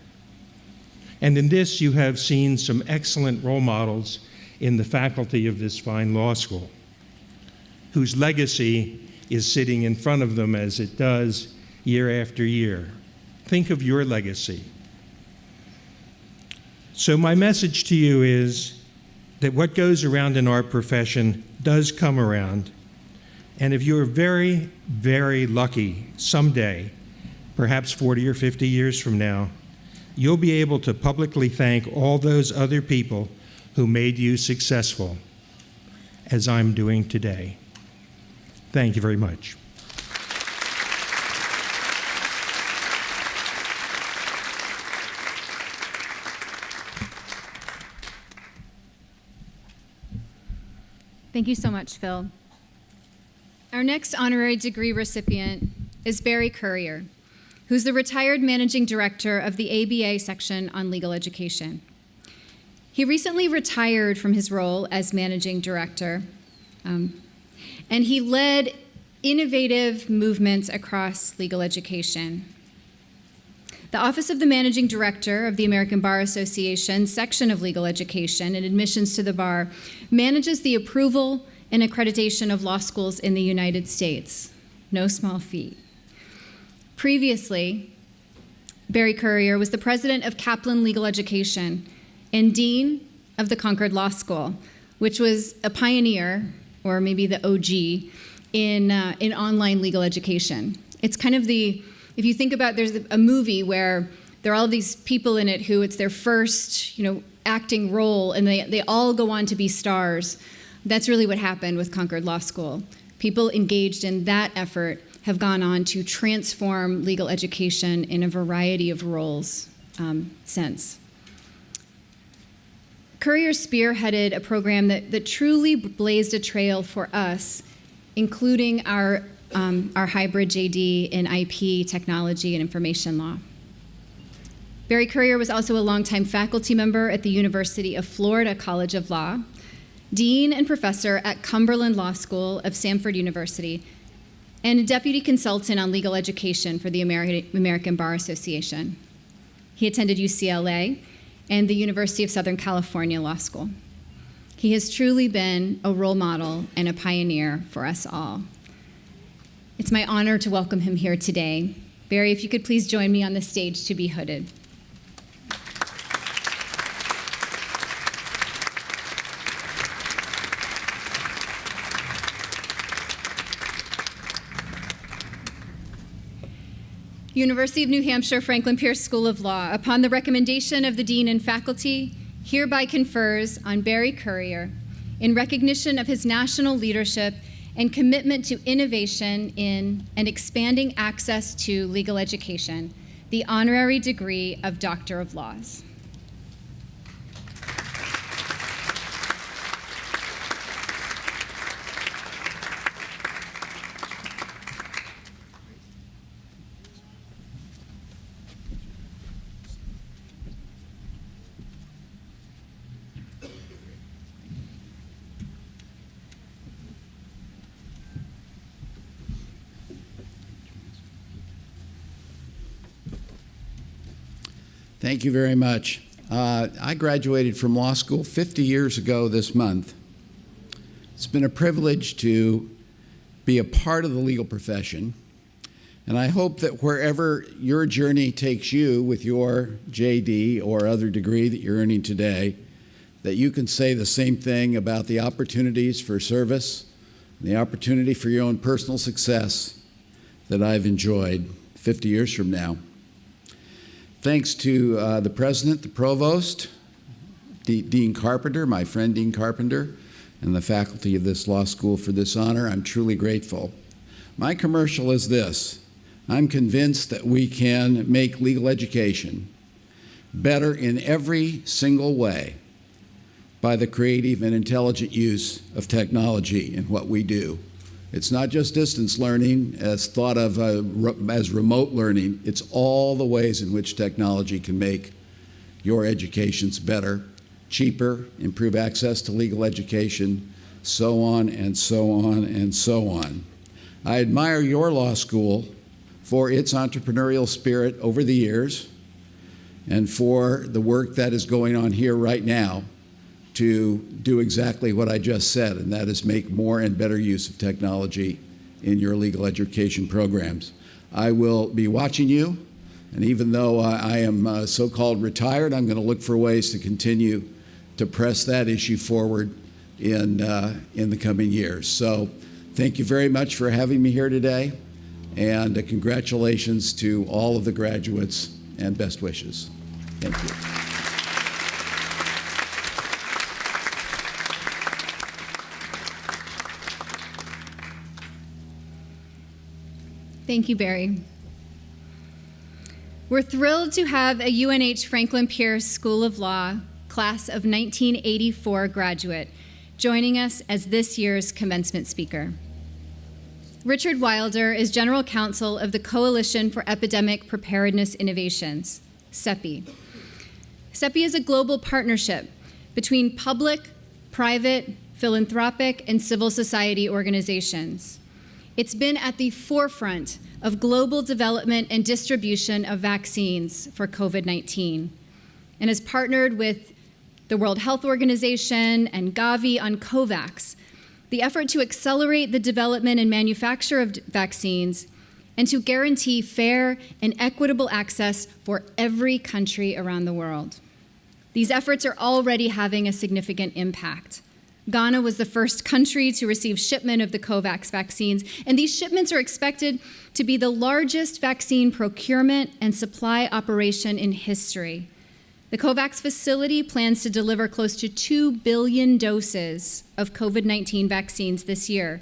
And in this, you have seen some excellent role models in the faculty of this fine law school, whose legacy is sitting in front of them as it does year after year. Think of your legacy. So my message to you is that what goes around in our profession does come around. And if you're very, very lucky someday, perhaps 40 or 50 years from now, you'll be able to publicly thank all those other people who made you successful, as I'm doing today. Thank you very much. Thank you so much, Phil. Our next honorary degree recipient is Barry Currier, who's the retired managing director of the ABA section on legal education. He recently retired from his role as managing director, and he led innovative movements across legal education. The Office of the Managing Director of the American Bar Association section of legal education and admissions to the bar manages the approval and accreditation of law schools in the United States. No small feat. Previously, Barry Currier was the president of Kaplan Legal Education and dean of the Concord Law School, which was a pioneer, or maybe the OG, in online legal education. It's kind of if you think about, there's a movie where there are all these people in it who it's their first, acting role, and they all go on to be stars. That's really what happened with Concord Law School. People engaged in that effort have gone on to transform legal education in a variety of roles since. Currier spearheaded a program that truly blazed a trail for us, including our hybrid JD in IP, technology, and information law. Barry Currier was also a longtime faculty member at the University of Florida College of Law, dean and professor at Cumberland Law School of Samford University, and a deputy consultant on legal education for the American Bar Association. He attended UCLA and the University of Southern California Law School. He has truly been a role model and a pioneer for us all. It's my honor to welcome him here today. Barry, if you could please join me on the stage to be hooded. University of New Hampshire Franklin Pierce School of Law, upon the recommendation of the dean and faculty, hereby confers on Barry Currier, in recognition of his national leadership and commitment to innovation in and expanding access to legal education, the honorary degree of Doctor of Laws. Thank you very much. I graduated from law school 50 years ago this month. It's been a privilege to be a part of the legal profession, and I hope that wherever your journey takes you with your JD or other degree that you're earning today, that you can say the same thing about the opportunities for service, the opportunity for your own personal success that I've enjoyed 50 years from now. Thanks to the president, the provost, Dean Carpenter, my friend Dean Carpenter, and the faculty of this law school for this honor. I'm truly grateful. My commercial is this: I'm convinced that we can make legal education better in every single way by the creative and intelligent use of technology in what we do. It's not just distance learning as thought of as remote learning. It's all the ways in which technology can make your educations better cheaper, improve access to legal education, so on and so on and so on. I admire your law school for its entrepreneurial spirit over the years and for the work that is going on here right now to do exactly what I just said, and that is make more and better use of technology in your legal education programs. I will be watching you, and even though I am so-called retired, I'm going to look for ways to continue to press that issue forward in the coming years. So thank you very much for having me here today, and congratulations to all of the graduates, and best wishes. Thank you. Thank you, Barry. We're thrilled to have a UNH Franklin Pierce School of Law class of 1984 graduate joining us as this year's commencement speaker. Richard Wilder is General Counsel of the Coalition for Epidemic Preparedness Innovations, CEPI. CEPI is a global partnership between public, private, philanthropic, and civil society organizations. It's been at the forefront of global development and distribution of vaccines for COVID-19 and has partnered with the World Health Organization and Gavi on COVAX, the effort to accelerate the development and manufacture of vaccines and to guarantee fair and equitable access for every country around the world. These efforts are already having a significant impact. Ghana was the first country to receive shipment of the COVAX vaccines, and these shipments are expected to be the largest vaccine procurement and supply operation in history. The COVAX facility plans to deliver close to 2 billion doses of COVID-19 vaccines this year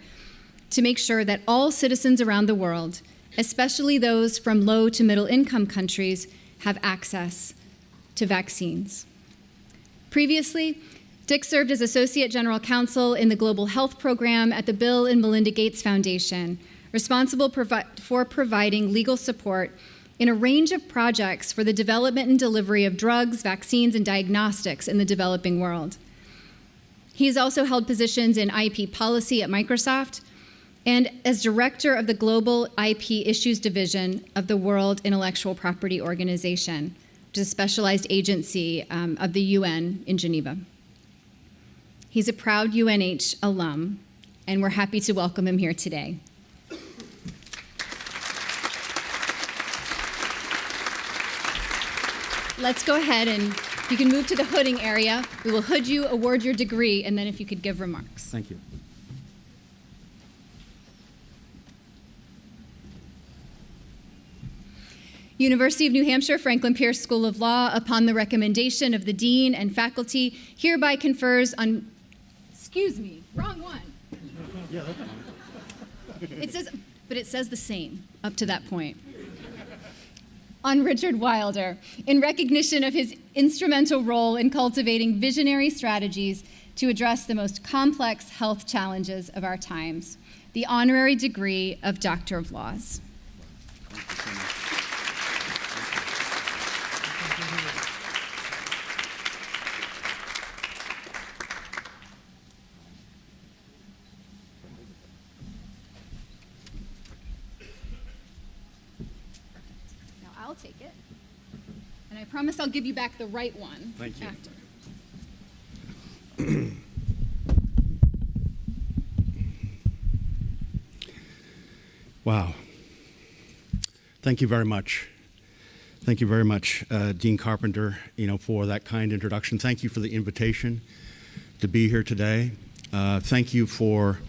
to make sure that all citizens around the world, especially those from low to middle income countries, have access to vaccines. Previously, Dick served as Associate General Counsel in the Global Health Program at the Bill and Melinda Gates Foundation, responsible for providing legal support in a range of projects for the development and delivery of drugs, vaccines, and diagnostics in the developing world. He has also held positions in IP policy at Microsoft and as Director of the Global IP Issues Division of the World Intellectual Property Organization, which is a specialized agency of the UN in Geneva. He's a proud UNH alum, and we're happy to welcome him here today. Let's go ahead and if you can move to the hooding area, we will hood you, award your degree, and then if you could give remarks. Thank you. University of New Hampshire Franklin Pierce School of Law, upon the recommendation of the dean and faculty, hereby confers on, excuse me, wrong one. Yeah. It says the same up to that point. On Richard Wilder, in recognition of his instrumental role in cultivating visionary strategies to address the most complex health challenges of our times, the honorary degree of Doctor of Laws. Thank you so much. I'll take it. And I promise I'll give you back the right one. Thank you. After. Wow. Thank you very much. Thank you very much, Dean Carpenter, for that kind introduction. Thank you for the invitation to be here today. Thank you for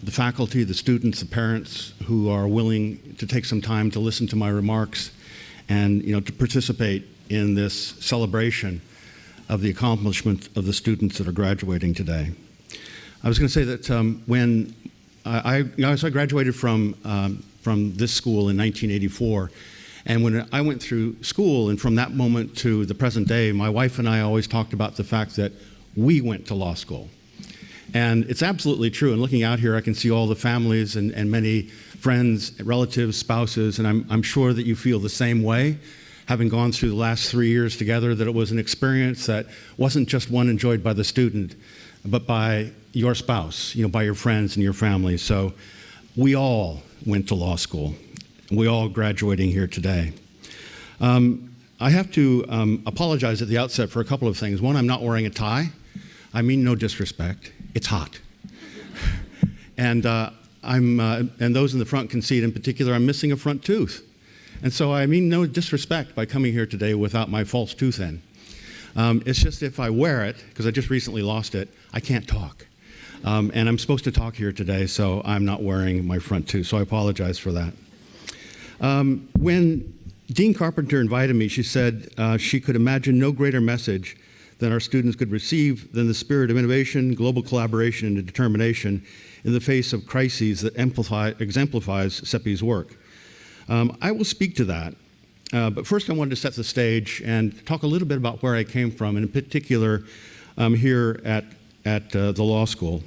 the faculty, the students, the parents who are willing to take some time to listen to my remarks and to participate in this celebration of the accomplishment of the students that are graduating today. I was going to say that when I graduated from this school in 1984, and when I went through school, and from that moment to the present day, my wife and I always talked about the fact that we went to law school. And it's absolutely true. And looking out here, I can see all the families and many friends, relatives, spouses, and I'm sure that you feel the same way. having gone through the last 3 years together, that it was an experience that wasn't just one enjoyed by the student, but by your spouse, by your friends and your family. So we all went to law school. We all graduating here today. I have to apologize at the outset for a couple of things. One, I'm not wearing a tie. I mean no disrespect. It's hot. And and those in the front can see it in particular, I'm missing a front tooth. And so I mean no disrespect by coming here today without my false tooth in. It's just if I wear it, because I just recently lost it, I can't talk. And I'm supposed to talk here today, so I'm not wearing my front tooth, so I apologize for that. When Dean Carpenter invited me, she said she could imagine no greater message than our students could receive than the spirit of innovation, global collaboration, and determination in the face of crises that exemplifies CEPI's work. I will speak to that, but first I wanted to set the stage and talk a little bit about where I came from, and in particular here at the law school.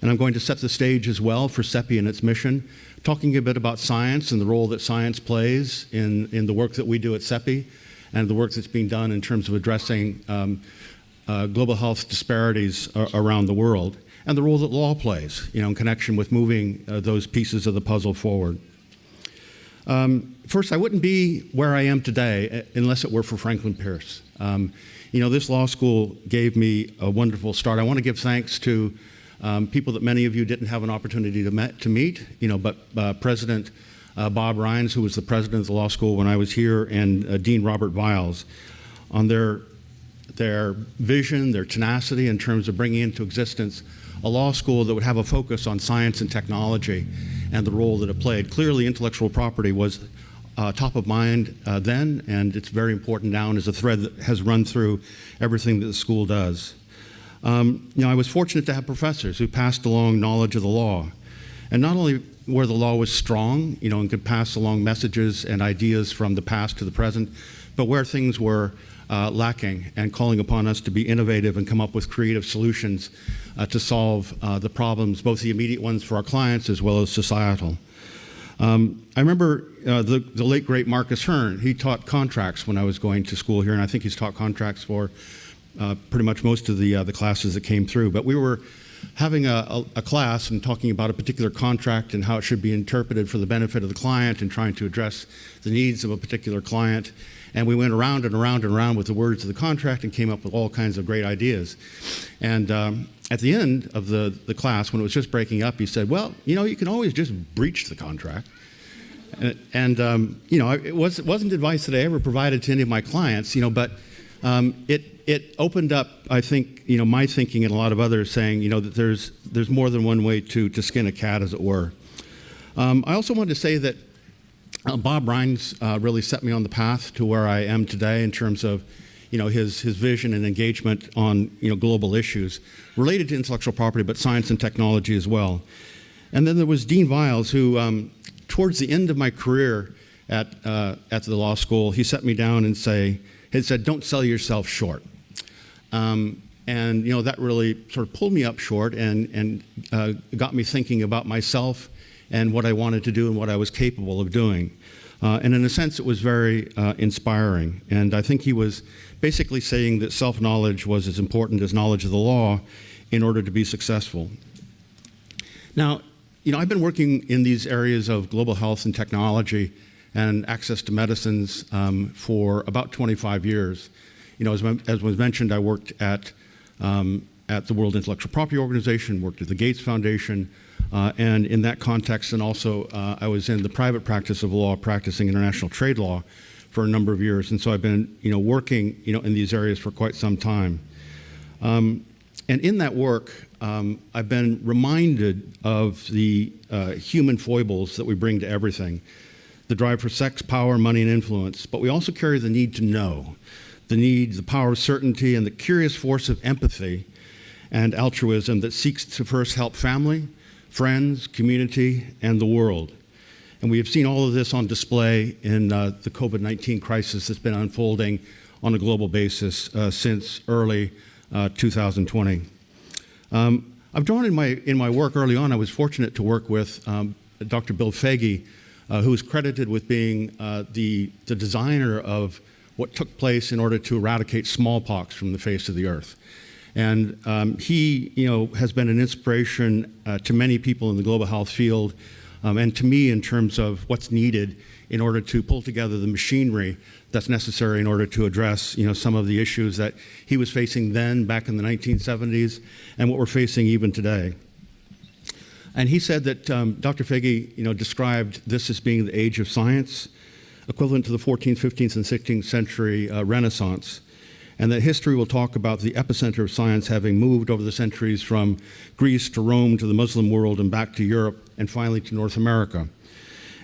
And I'm going to set the stage as well for CEPI and its mission, talking a bit about science and the role that science plays in the work that we do at CEPI and the work that's being done in terms of addressing global health disparities around the world, and the role that law plays, in connection with moving those pieces of the puzzle forward. First, I wouldn't be where I am today unless it were for Franklin Pierce. This law school gave me a wonderful start. I want to give thanks to people that many of you didn't have an opportunity to meet, but President Bob Rines, who was the president of the law school when I was here, and Dean Robert Viles, on their vision, their tenacity in terms of bringing into existence a law school that would have a focus on science and technology and the role that it played. Clearly, intellectual property was top of mind then, and it's very important now and is a thread that has run through everything that the school does. I was fortunate to have professors who passed along knowledge of the law, and not only where the law was strong, and could pass along messages and ideas from the past to the present, but where things were lacking, and calling upon us to be innovative and come up with creative solutions to solve the problems, both the immediate ones for our clients as well as societal. I remember the late, great Marcus Hearn. He taught contracts when I was going to school here, and I think he's taught contracts for pretty much most of the classes that came through. But we were having a class and talking about a particular contract and how it should be interpreted for the benefit of the client and trying to address the needs of a particular client. And we went around and around and around with the words of the contract and came up with all kinds of great ideas. And at the end of the class, when it was just breaking up, he said, well, you can always just breach the contract. And it wasn't advice that I ever provided to any of my clients, but it opened up, I think, my thinking and a lot of others saying, that there's more than one way to skin a cat, as it were. I also wanted to say that Bob Rines really set me on the path to where I am today in terms of, his vision and engagement on, global issues related to intellectual property, but science and technology as well. And then there was Dean Viles, who, towards the end of my career at the law school, he set me down and said, don't sell yourself short. And that really sort of pulled me up short and got me thinking about myself and what I wanted to do and what I was capable of doing. And in a sense, it was very inspiring. And I think he was basically saying that self-knowledge was as important as knowledge of the law in order to be successful. Now, I've been working in these areas of global health and technology and access to medicines for about 25 years. As was mentioned, I worked at the World Intellectual Property Organization, worked at the Gates Foundation, and in that context, and also I was in the private practice of law, practicing international trade law for a number of years. And so I've been, working, in these areas for quite some time. And in that work, I've been reminded of the human foibles that we bring to everything. The drive for sex, power, money, and influence. But we also carry the need to know, the power of certainty, and the curious force of empathy and altruism that seeks to first help family, friends, community, and the world. And we have seen all of this on display in the COVID-19 crisis that's been unfolding on a global basis since early 2020. I've drawn in my work early on. I was fortunate to work with Dr. Bill Faggy who is credited with being the designer of what took place in order to eradicate smallpox from the face of the earth. And he, has been an inspiration to many people in the global health field, and to me in terms of what's needed in order to pull together the machinery that's necessary in order to address, some of the issues that he was facing then, back in the 1970s, and what we're facing even today. And he said that Dr. Fege, described this as being the age of science, equivalent to the 14th, 15th, and 16th century Renaissance, and that history will talk about the epicenter of science having moved over the centuries from Greece to Rome to the Muslim world and back to Europe and finally to North America.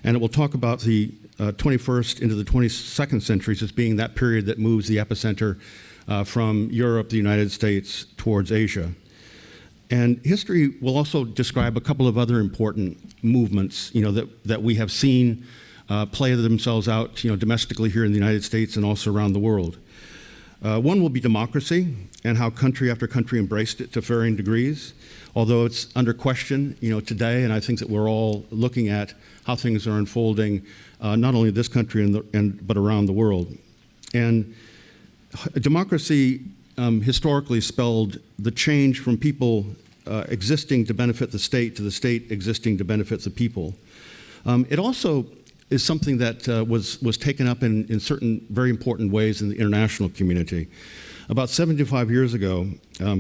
And it will talk about the 21st into the 22nd centuries as being that period that moves the epicenter from Europe, the United States, towards Asia. And history will also describe a couple of other important movements, that we have seen play themselves out, domestically here in the United States and also around the world. One will be democracy and how country after country embraced it to varying degrees, although it's under question, today, and I think that we're all looking at how things are unfolding, not only in this country but around the world. And democracy historically spelled the change from people existing to benefit the state to the state existing to benefit the people. It also is something that was taken up in certain very important ways in the international community. About 75 years ago,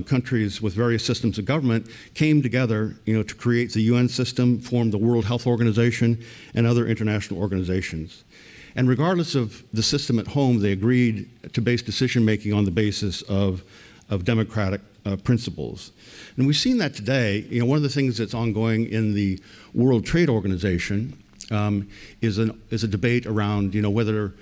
countries with various systems of government came together, to create the UN system, formed the World Health Organization, and other international organizations. And regardless of the system at home, they agreed to base decision-making on the basis of democratic principles. And we've seen that today. One of the things that's ongoing in the World Trade Organization is a debate around, whether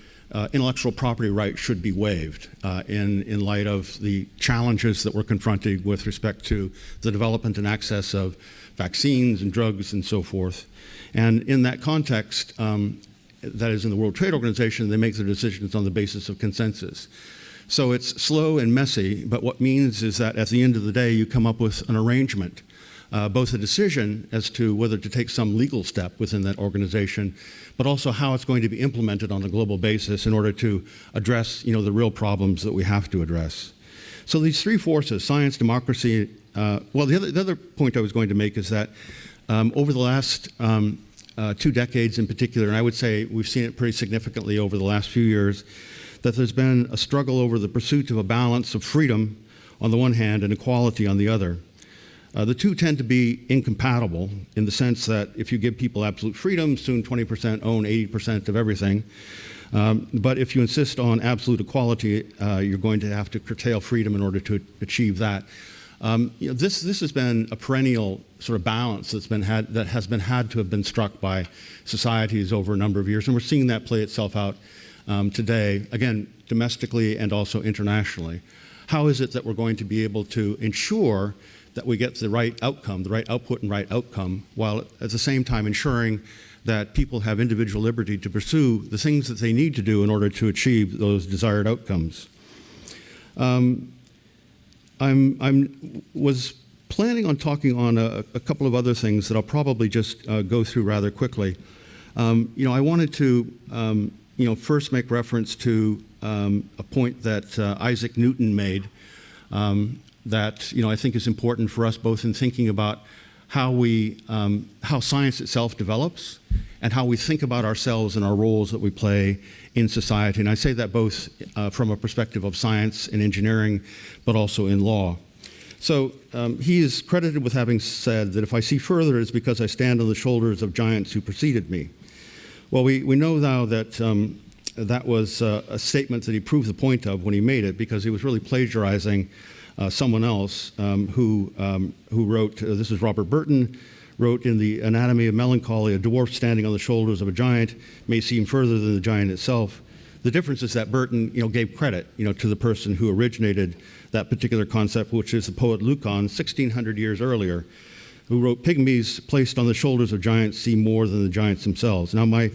intellectual property rights should be waived in light of the challenges that we're confronted with respect to the development and access of vaccines and drugs and so forth. And in that context, that is in the World Trade Organization, they make their decisions on the basis of consensus. So it's slow and messy, but what means is that at the end of the day, you come up with an arrangement, both a decision as to whether to take some legal step within that organization, but also how it's going to be implemented on a global basis in order to address, the real problems that we have to address. So these three forces, science, democracy, the other point I was going to make is that over the last 2 decades in particular, and I would say we've seen it pretty significantly over the last few years, that there's been a struggle over the pursuit of a balance of freedom on the one hand and equality on the other. The two tend to be incompatible in the sense that if you give people absolute freedom, soon 20% own 80% of everything. But if you insist on absolute equality, you're going to have to curtail freedom in order to achieve that. This has been a perennial sort of balance that has had to have been struck by societies over a number of years, and we're seeing that play itself out today, again, domestically and also internationally. How is it that we're going to be able to ensure that we get the right outcome, the right output and right outcome, while at the same time ensuring that people have individual liberty to pursue the things that they need to do in order to achieve those desired outcomes? Was planning on talking on a couple of other things that I'll probably just go through rather quickly. I wanted to first make reference to a point that Isaac Newton made that I think is important for us both in thinking about how science itself develops and how we think about ourselves and our roles that we play in society. And I say that both from a perspective of science and engineering, but also in law. So he is credited with having said that if I see further, it's because I stand on the shoulders of giants who preceded me. Well, we know now that that was a statement that he proved the point of when he made it, because he was really plagiarizing someone else who wrote, this is Robert Burton, wrote in The Anatomy of Melancholy, a dwarf standing on the shoulders of a giant may seem further than the giant itself. The difference is that Burton gave credit to the person who originated that particular concept, which is the poet Lucan, 1600 years earlier, who wrote, "Pygmies placed on the shoulders of giants see more than the giants themselves." Now, my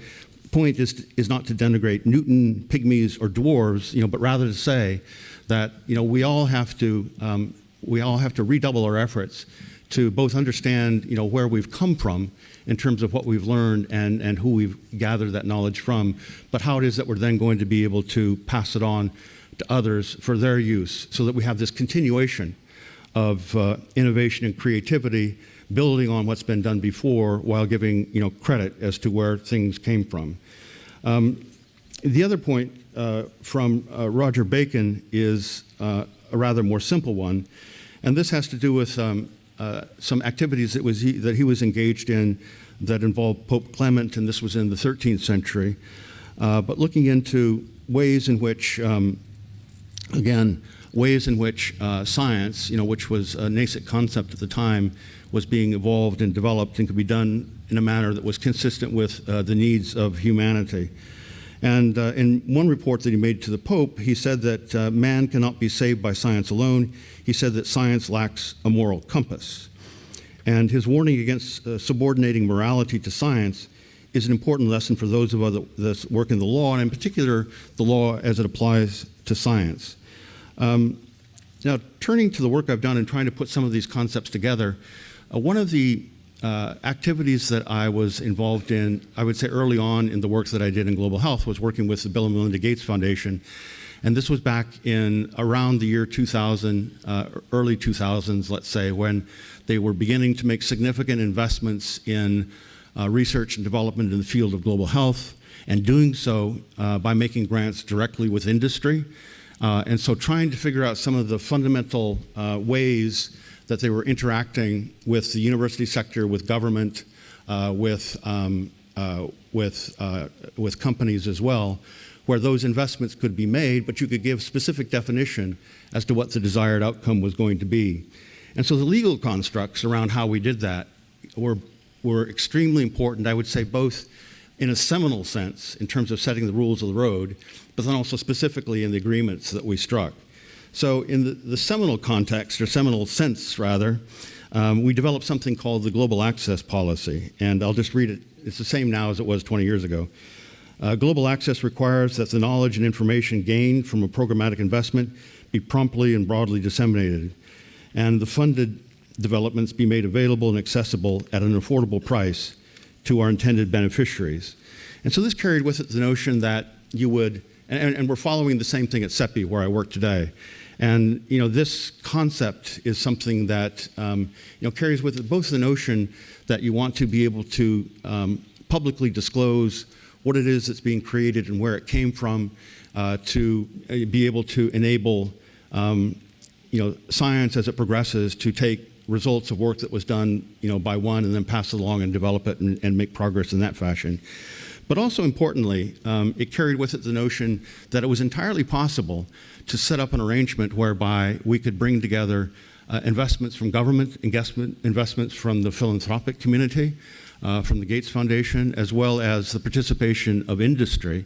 point is not to denigrate Newton, pygmies, or dwarves, but rather to say that we all have to redouble our efforts to both understand where we've come from in terms of what we've learned and who we've gathered that knowledge from, but how it is that we're then going to be able to pass it on to others for their use, so that we have this continuation of innovation and creativity, building on what's been done before while giving credit as to where things came from. The other point from Roger Bacon is a rather more simple one, and this has to do with some activities that he was engaged in that involved Pope Clement, and this was in the 13th century, but looking into ways in which, science, which was a nascent concept at the time, was being evolved and developed and could be done in a manner that was consistent with the needs of humanity. And in one report that he made to the Pope, he said that man cannot be saved by science alone. He said that science lacks a moral compass. And his warning against subordinating morality to science is an important lesson for those of us that work in the law, and in particular, the law as it applies to science. Now, turning to the work I've done and trying to put some of these concepts together, one of the activities that I was involved in, I would say early on in the work that I did in global health, was working with the Bill and Melinda Gates Foundation. And this was back in around the year 2000, early 2000s, let's say, when they were beginning to make significant investments in research and development in the field of global health, and doing so by making grants directly with industry. And so trying to figure out some of the fundamental ways that they were interacting with the university sector, with government, with companies as well, where those investments could be made, but you could give specific definition as to what the desired outcome was going to be. And so the legal constructs around how we did that were extremely important, I would say, both in a seminal sense in terms of setting the rules of the road, but then also specifically in the agreements that we struck. So in the seminal context, or seminal sense rather, we developed something called the Global Access Policy, and I'll just read it. It's the same now as it was 20 years ago. Global access requires that the knowledge and information gained from a programmatic investment be promptly and broadly disseminated, and the funded developments be made available and accessible at an affordable price to our intended beneficiaries. And so this carried with it the notion that you would, and we're following the same thing at CEPI, where I work today. And this concept is something that carries with it both the notion that you want to be able to publicly disclose what it is that's being created and where it came from, to be able to enable science as it progresses to take results of work that was done by one and then pass it along and develop it and make progress in that fashion. But also importantly, it carried with it the notion that it was entirely possible to set up an arrangement whereby we could bring together investments from government, investments from the philanthropic community, from the Gates Foundation, as well as the participation of industry,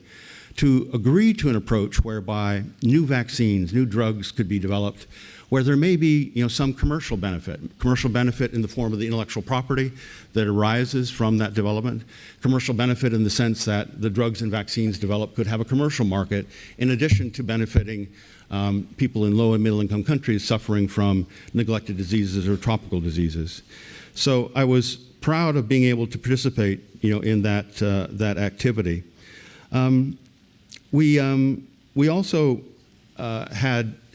to agree to an approach whereby new vaccines, new drugs could be developed, where there may be some commercial benefit in the form of the intellectual property that arises from that development, commercial benefit in the sense that the drugs and vaccines developed could have a commercial market, in addition to benefiting people in low and middle income countries suffering from neglected diseases or tropical diseases. So I was proud of being able to participate in that activity. We also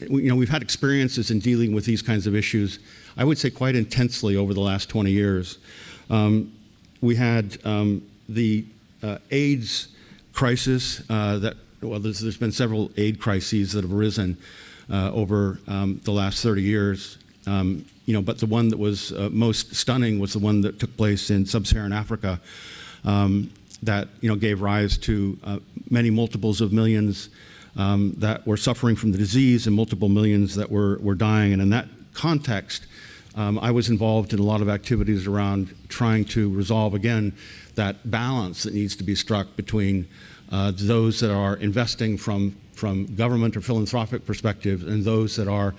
we've had experiences in dealing with these kinds of issues, I would say quite intensely over the last 20 years. We had the AIDS crisis there's been several AIDS crises that have arisen over the last 30 years. But the one that was most stunning was the one that took place in sub-Saharan Africa that gave rise to many multiples of millions that were suffering from the disease and multiple millions that were dying. And in that context, I was involved in a lot of activities around trying to resolve, again, that balance that needs to be struck between those that are investing from government or philanthropic perspective and those that are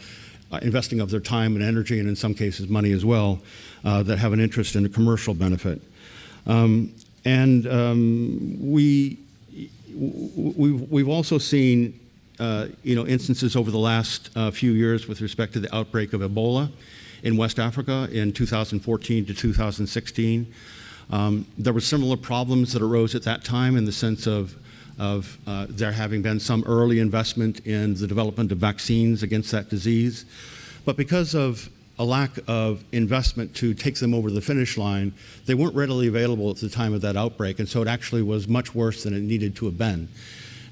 investing of their time and energy, and in some cases money as well, that have an interest in a commercial benefit. We've also seen instances over the last few years with respect to the outbreak of Ebola in West Africa in 2014 to 2016. There were similar problems that arose at that time in the sense of there having been some early investment in the development of vaccines against that disease. But because of a lack of investment to take them over the finish line, they weren't readily available at the time of that outbreak, and so it actually was much worse than it needed to have been.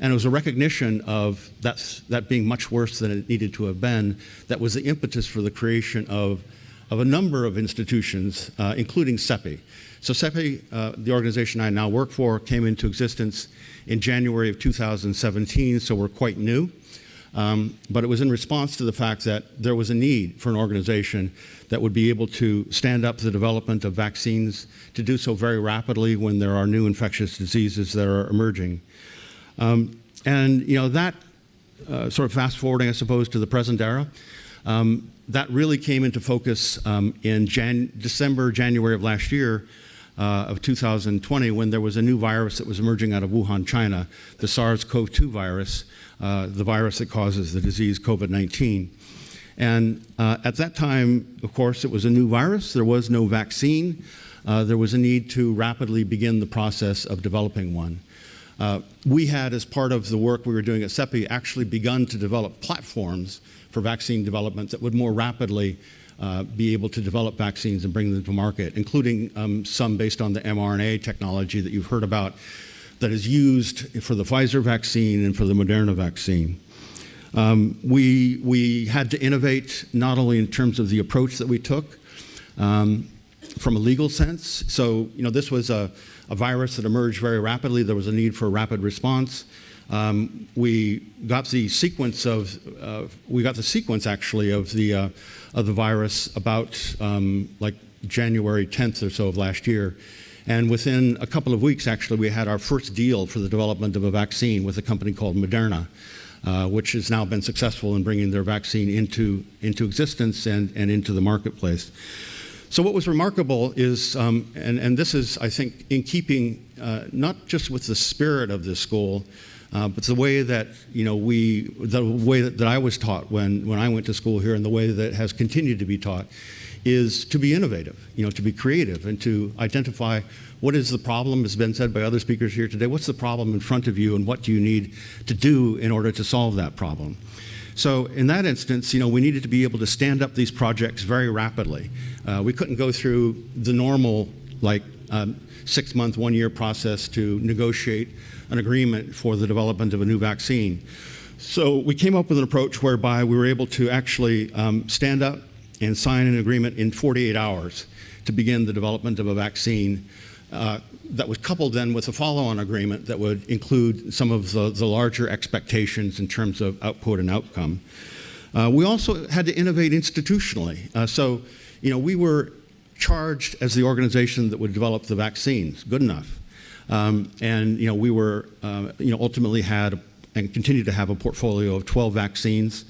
And it was a recognition of that being much worse than it needed to have been that was the impetus for the creation of a number of institutions, including CEPI. So CEPI, the organization I now work for, came into existence in January of 2017, so we're quite new. But it was in response to the fact that there was a need for an organization that would be able to stand up the development of vaccines, to do so very rapidly when there are new infectious diseases that are emerging. And that sort of fast forwarding, I suppose, to the present era, that really came into focus in December, January of last year, of 2020, when there was a new virus that was emerging out of Wuhan, China, the SARS-CoV-2 virus, the virus that causes the disease COVID-19. And at that time, of course, it was a new virus. There was no vaccine. There was a need to rapidly begin the process of developing one. We had, as part of the work we were doing at CEPI, actually begun to develop platforms for vaccine development that would more rapidly be able to develop vaccines and bring them to market, including some based on the mRNA technology that you've heard about that is used for the Pfizer vaccine and for the Moderna vaccine. We had to innovate not only in terms of the approach that we took from a legal sense. So, this was a virus that emerged very rapidly. There was a need for a rapid response. We got the sequence actually of the virus about like January 10th or so of last year. And within a couple of weeks, actually, we had our first deal for the development of a vaccine with a company called Moderna, which has now been successful in bringing their vaccine into existence and into the marketplace. So what was remarkable is, and this is, I think, in keeping not just with the spirit of this school, but the way that that I was taught when I went to school here, and the way that it has continued to be taught, is to be innovative, to be creative, and to identify what is the problem, as has been said by other speakers here today. What's the problem in front of you, and what do you need to do in order to solve that problem? So in that instance, we needed to be able to stand up these projects very rapidly. We couldn't go through the normal, 6-month, 1-year process to negotiate an agreement for the development of a new vaccine. So we came up with an approach whereby we were able to actually stand up and sign an agreement in 48 hours to begin the development of a vaccine that was coupled then with a follow-on agreement that would include some of the larger expectations in terms of output and outcome. We also had to innovate institutionally. So, we were charged as the organization that would develop the vaccines. Good enough. And we were, ultimately had and continue to have a portfolio of 12 vaccines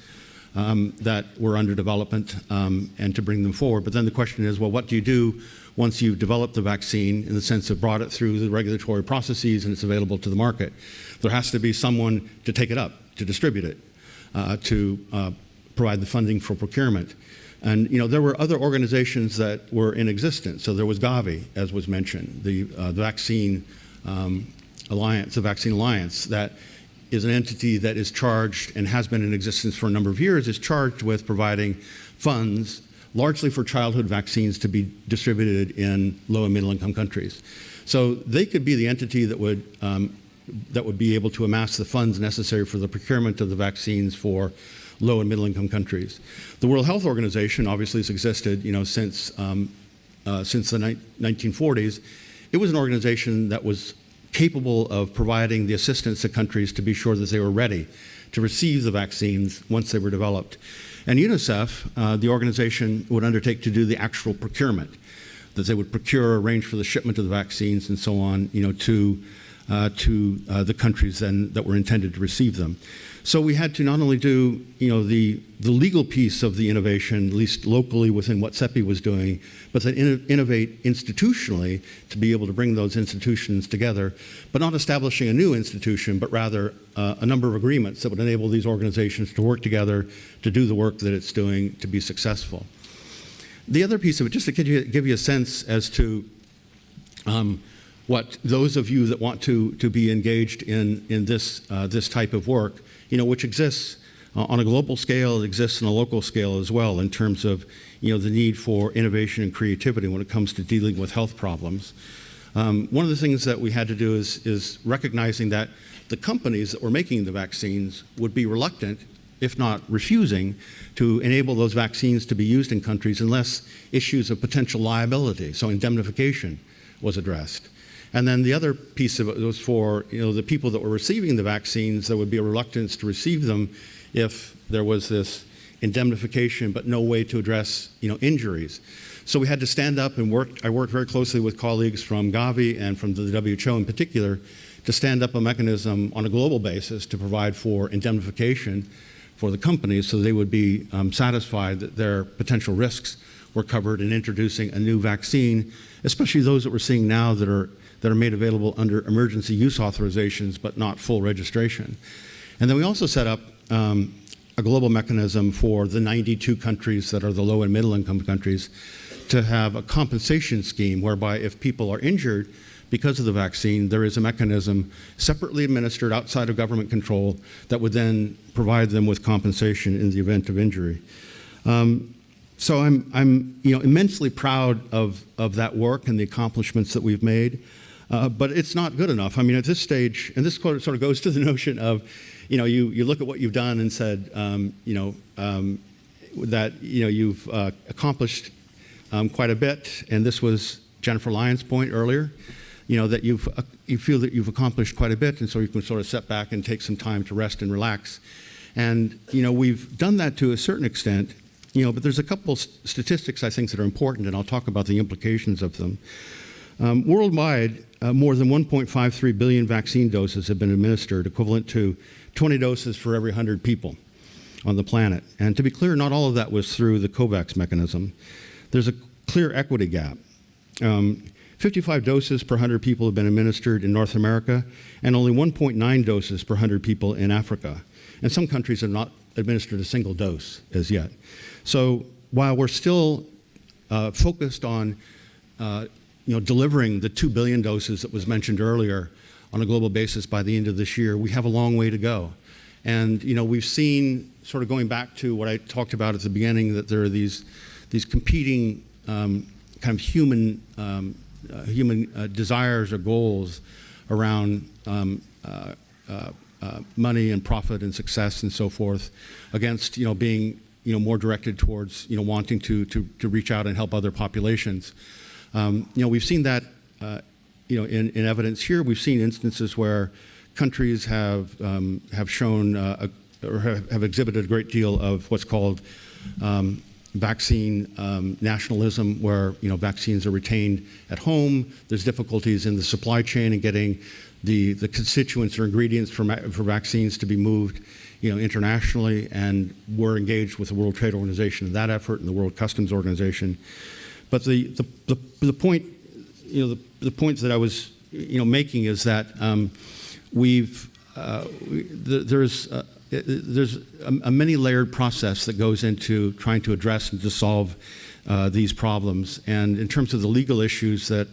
that were under development and to bring them forward. But then the question is, well, what do you do once you've developed the vaccine in the sense of brought it through the regulatory processes and it's available to the market? There has to be someone to take it up, to distribute it, to provide the funding for procurement. And there were other organizations that were in existence. So there was Gavi, as was mentioned, the Vaccine Alliance, the Vaccine Alliance, that is an entity that is charged and has been in existence for a number of years, is charged with providing funds largely for childhood vaccines to be distributed in low and middle income countries. So they could be the entity that would be able to amass the funds necessary for the procurement of the vaccines for low and middle income countries. The World Health Organization obviously has existed, since the 1940s. It was an organization that was capable of providing the assistance to countries to be sure that they were ready to receive the vaccines once they were developed. And UNICEF, the organization, would undertake to do the actual procurement, that they would procure, arrange for the shipment of the vaccines and so on, to the countries then that were intended to receive them. So we had to not only do, the legal piece of the innovation, at least locally within what CEPI was doing, but then innovate institutionally to be able to bring those institutions together, but not establishing a new institution, but rather a number of agreements that would enable these organizations to work together to do the work that it's doing to be successful. The other piece of it, just to give you a sense as to what those of you that want to be engaged in this type of work, which exists on a global scale, it exists on a local scale as well in terms of the need for innovation and creativity when it comes to dealing with health problems. One of the things that we had to do is recognizing that the companies that were making the vaccines would be reluctant, if not refusing, to enable those vaccines to be used in countries unless issues of potential liability, so indemnification, was addressed. And then the other piece of it was for the people that were receiving the vaccines, there would be a reluctance to receive them if there was this indemnification but no way to address injuries. So we had to stand up and I worked very closely with colleagues from Gavi and from the WHO in particular to stand up a mechanism on a global basis to provide for indemnification for the companies so they would be satisfied that their potential risks were covered in introducing a new vaccine, especially those that we're seeing now that are made available under emergency use authorizations but not full registration. And then we also set up a global mechanism for the 92 countries that are the low and middle income countries to have a compensation scheme whereby if people are injured because of the vaccine, there is a mechanism separately administered outside of government control that would then provide them with compensation in the event of injury. So I'm immensely proud of that work and the accomplishments that we've made, but it's not good enough. I mean, at this stage, and this sort of goes to the notion of, you look at what you've done and said, that you've accomplished quite a bit, and this was Jennifer Lyon's point earlier, that you feel that you've accomplished quite a bit, and so you can sort of step back and take some time to rest and relax. And we've done that to a certain extent, but there's a couple statistics I think that are important, and I'll talk about the implications of them. Worldwide, more than 1.53 billion vaccine doses have been administered, equivalent to 20 doses for every 100 people on the planet. And to be clear, not all of that was through the COVAX mechanism. There's a clear equity gap. 55 doses per 100 people have been administered in North America, and only 1.9 doses per 100 people in Africa. And some countries have not administered a single dose as yet. So while we're still focused on delivering the 2 billion doses that was mentioned earlier on a global basis by the end of this year, we have a long way to go. And we've seen, sort of going back to what I talked about at the beginning, that there are these competing kind of human desires or goals around money and profit and success and so forth, against being more directed towards wanting to reach out and help other populations. We've seen that in evidence here. We've seen instances where countries have shown or have exhibited a great deal of what's called vaccine nationalism, where vaccines are retained at home. There's difficulties in the supply chain and getting the constituents or ingredients for vaccines to be moved internationally, and we're engaged with the World Trade Organization in that effort and the World Customs Organization. But the point the point that I was making is that there's a many-layered process that goes into trying to address and to solve these problems. And in terms of the legal issues that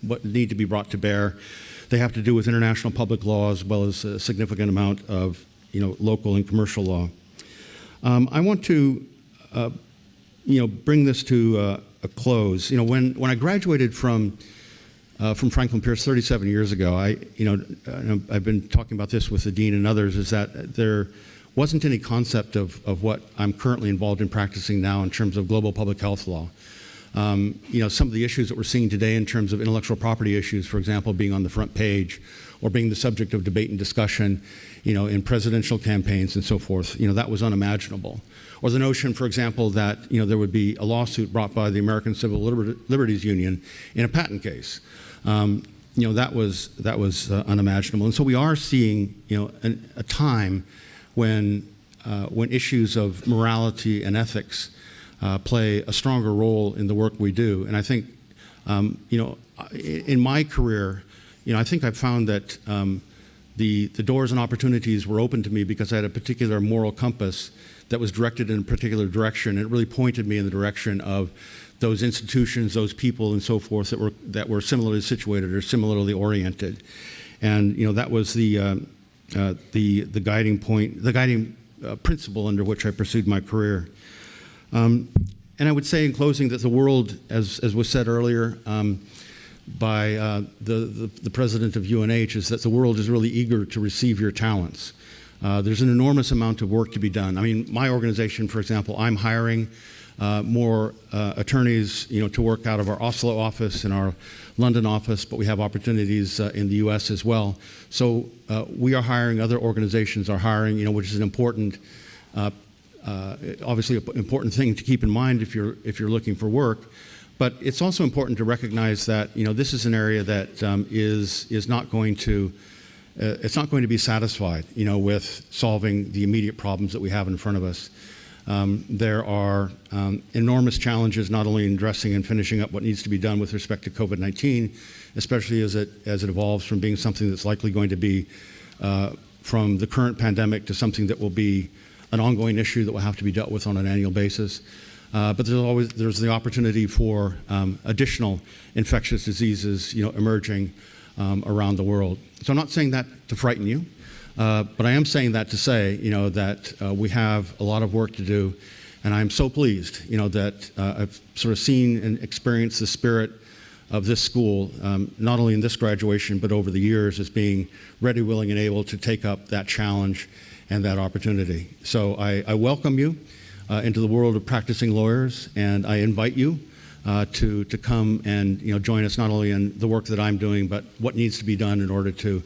what need to be brought to bear, they have to do with international public law as well as a significant amount of local and commercial law. I want to bring this to a close. When I graduated from Franklin Pierce 37 years ago, I've been talking about this with the dean and others, is that there wasn't any concept of what I'm currently involved in practicing now in terms of global public health law. Some of the issues that we're seeing today in terms of intellectual property issues, for example, being on the front page or being the subject of debate and discussion, in presidential campaigns and so forth, that was unimaginable. Or the notion, for example, that there would be a lawsuit brought by the American Civil Liberties Union in a patent case. That was unimaginable. And so we are seeing a time when issues of morality and ethics play a stronger role in the work we do. And I think in my career, I think I've found that the doors and opportunities were open to me because I had a particular moral compass that was directed in a particular direction. It really pointed me in the direction of those institutions, those people, and so forth that were similarly situated or similarly oriented. And that was the guiding point, the guiding principle under which I pursued my career. And I would say in closing that the world, as was said earlier by the president of UNH, is that the world is really eager to receive your talents. There's an enormous amount of work to be done. I mean, my organization, for example, I'm hiring more attorneys, to work out of our Oslo office and our London office, but we have opportunities in the U.S. as well. So we are hiring, other organizations are hiring, which is an important, obviously an important thing to keep in mind if you're looking for work. But it's also important to recognize that this is an area that is not going to it's not going to be satisfied, with solving the immediate problems that we have in front of us. There are enormous challenges, not only in addressing and finishing up what needs to be done with respect to COVID-19, especially as it evolves from being something that's likely going to be from the current pandemic to something that will be an ongoing issue that will have to be dealt with on an annual basis. But there's the opportunity for additional infectious diseases, emerging around the world. So I'm not saying that to frighten you. But I am saying that to say, that we have a lot of work to do, and I'm so pleased, that I've sort of seen and experienced the spirit of this school, not only in this graduation, but over the years, as being ready, willing, and able to take up that challenge and that opportunity. So I welcome you into the world of practicing lawyers, and I invite you to come and join us not only in the work that I'm doing, but what needs to be done in order to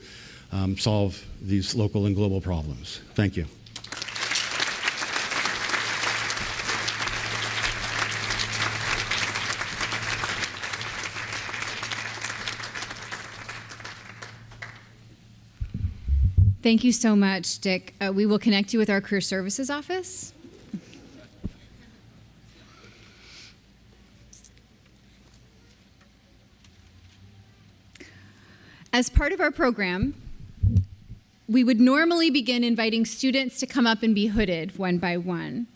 solve these local and global problems. Thank you. Thank you so much, Dick. We will connect you with our Career Services office. As part of our program, we would normally begin inviting students to come up and be hooded one by one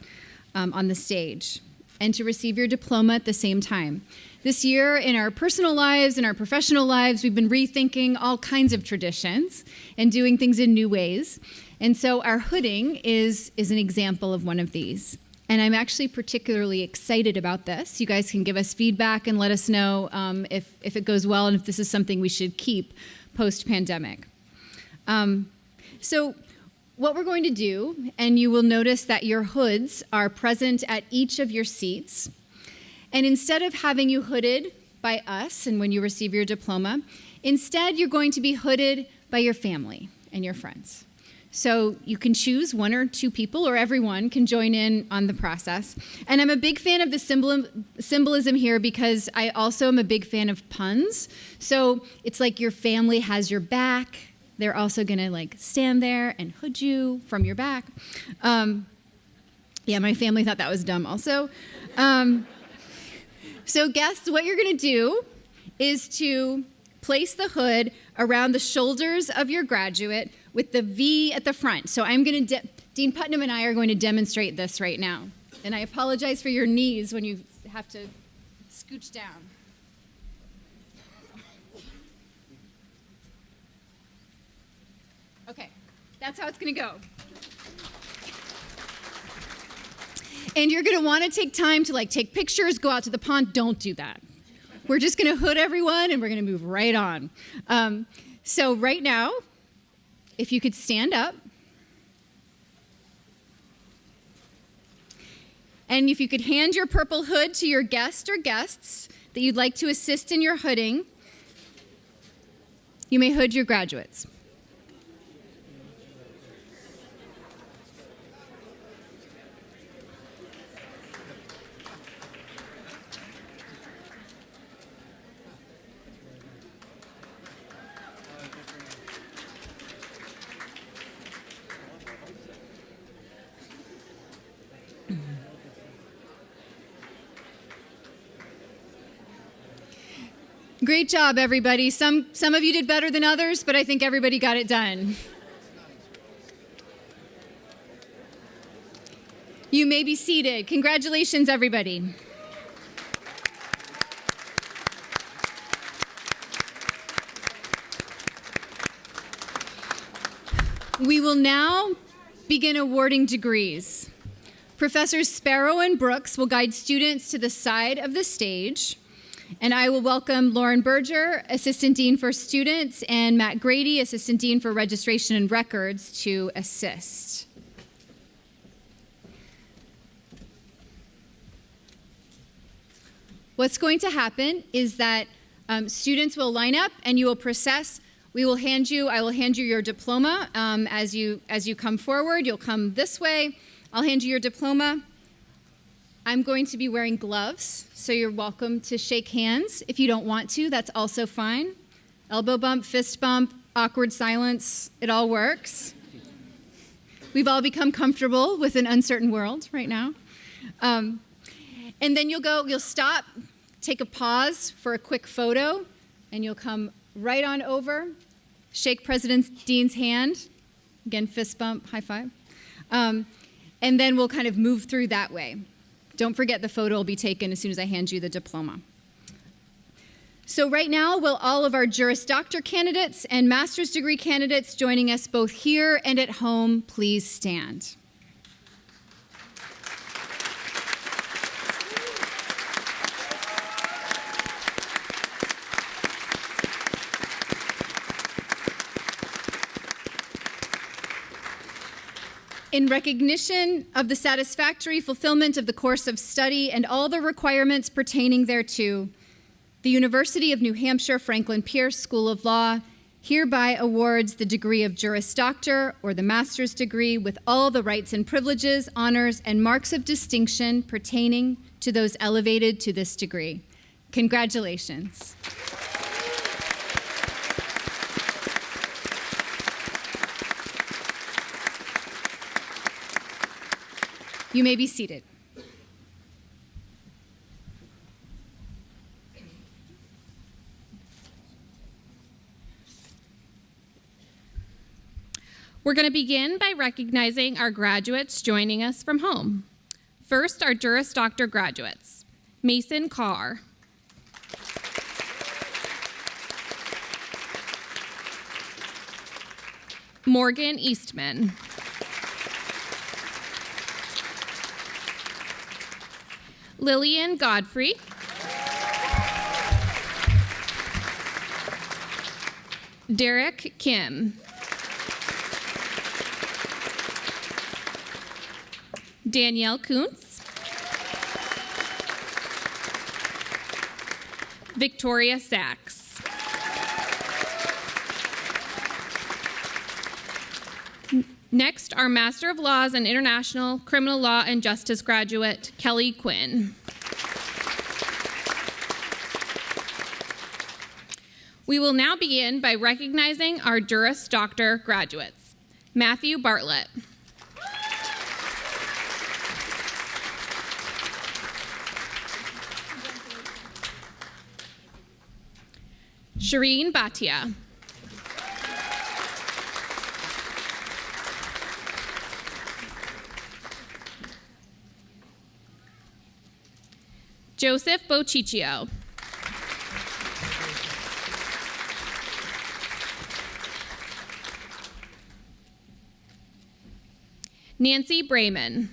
on the stage and to receive your diploma at the same time. This year, in our personal lives and our professional lives, we've been rethinking all kinds of traditions and doing things in new ways. And so our hooding is an example of one of these. And I'm actually particularly excited about this. You guys can give us feedback and let us know if it goes well and if this is something we should keep post-pandemic. So what we're going to do, and you will notice that your hoods are present at each of your seats. And instead of having you hooded by us and when you receive your diploma, instead you're going to be hooded by your family and your friends. So you can choose one or two people, or everyone can join in on the process. And I'm a big fan of the symbolism here because I also am a big fan of puns. So it's like your family has your back. They're also going to stand there and hood you from your back. Yeah, my family thought that was dumb also. So guess what you're going to do is to place the hood around the shoulders of your graduate with the V at the front. So I'm going to, Dean Putnam and I are going to demonstrate this right now. And I apologize for your knees when you have to scooch down. Okay, that's how it's going to go. And you're going to want to take time to take pictures, go out to the pond. Don't do that. We're just going to hood everyone and we're going to move right on. So right now, if you could stand up. And if you could hand your purple hood to your guest or guests that you'd like to assist in your hooding, you may hood your graduates. Great job, everybody. Some of you did better than others, but I think everybody got it done. You may be seated. Congratulations, everybody. We will now begin awarding degrees. Professors Sparrow and Brooks will guide students to the side of the stage, and I will welcome Lauren Berger, Assistant Dean for Students, and Matt Grady, Assistant Dean for Registration and Records, to assist. What's going to happen is that students will line up and you will process. I will hand you your diploma as you come forward. You'll come this way. I'll hand you your diploma. I'm going to be wearing gloves, so you're welcome to shake hands. If you don't want to, that's also fine. Elbow bump, fist bump, awkward silence, it all works. We've all become comfortable with an uncertain world right now. And then you'll stop, take a pause for a quick photo, and you'll come right on over, shake President Dean's hand. Again, fist bump, high five. And then we'll kind of move through that way. Don't forget the photo will be taken as soon as I hand you the diploma. So right now, will all of our Juris Doctor candidates and master's degree candidates joining us both here and at home, please stand. In recognition of the satisfactory fulfillment of the course of study and all the requirements pertaining thereto, the University of New Hampshire Franklin Pierce School of Law hereby awards the degree of Juris Doctor or the master's degree with all the rights and privileges, honors, and marks of distinction pertaining to those elevated to this degree. Congratulations. You may be seated. We're going to begin by recognizing our graduates joining us from home. First, our Juris Doctor graduates. Mason Carr. Morgan Eastman. Lillian Godfrey. Derek Kim. Danielle Kuntz. Victoria Sachs. Next, our Master of Laws in International Criminal Law and Justice graduate, Kelly Quinn. We will now begin by recognizing our Juris Doctor graduates. Matthew Bartlett. Shireen Bhatia. Joseph Bociccio. Nancy Brayman.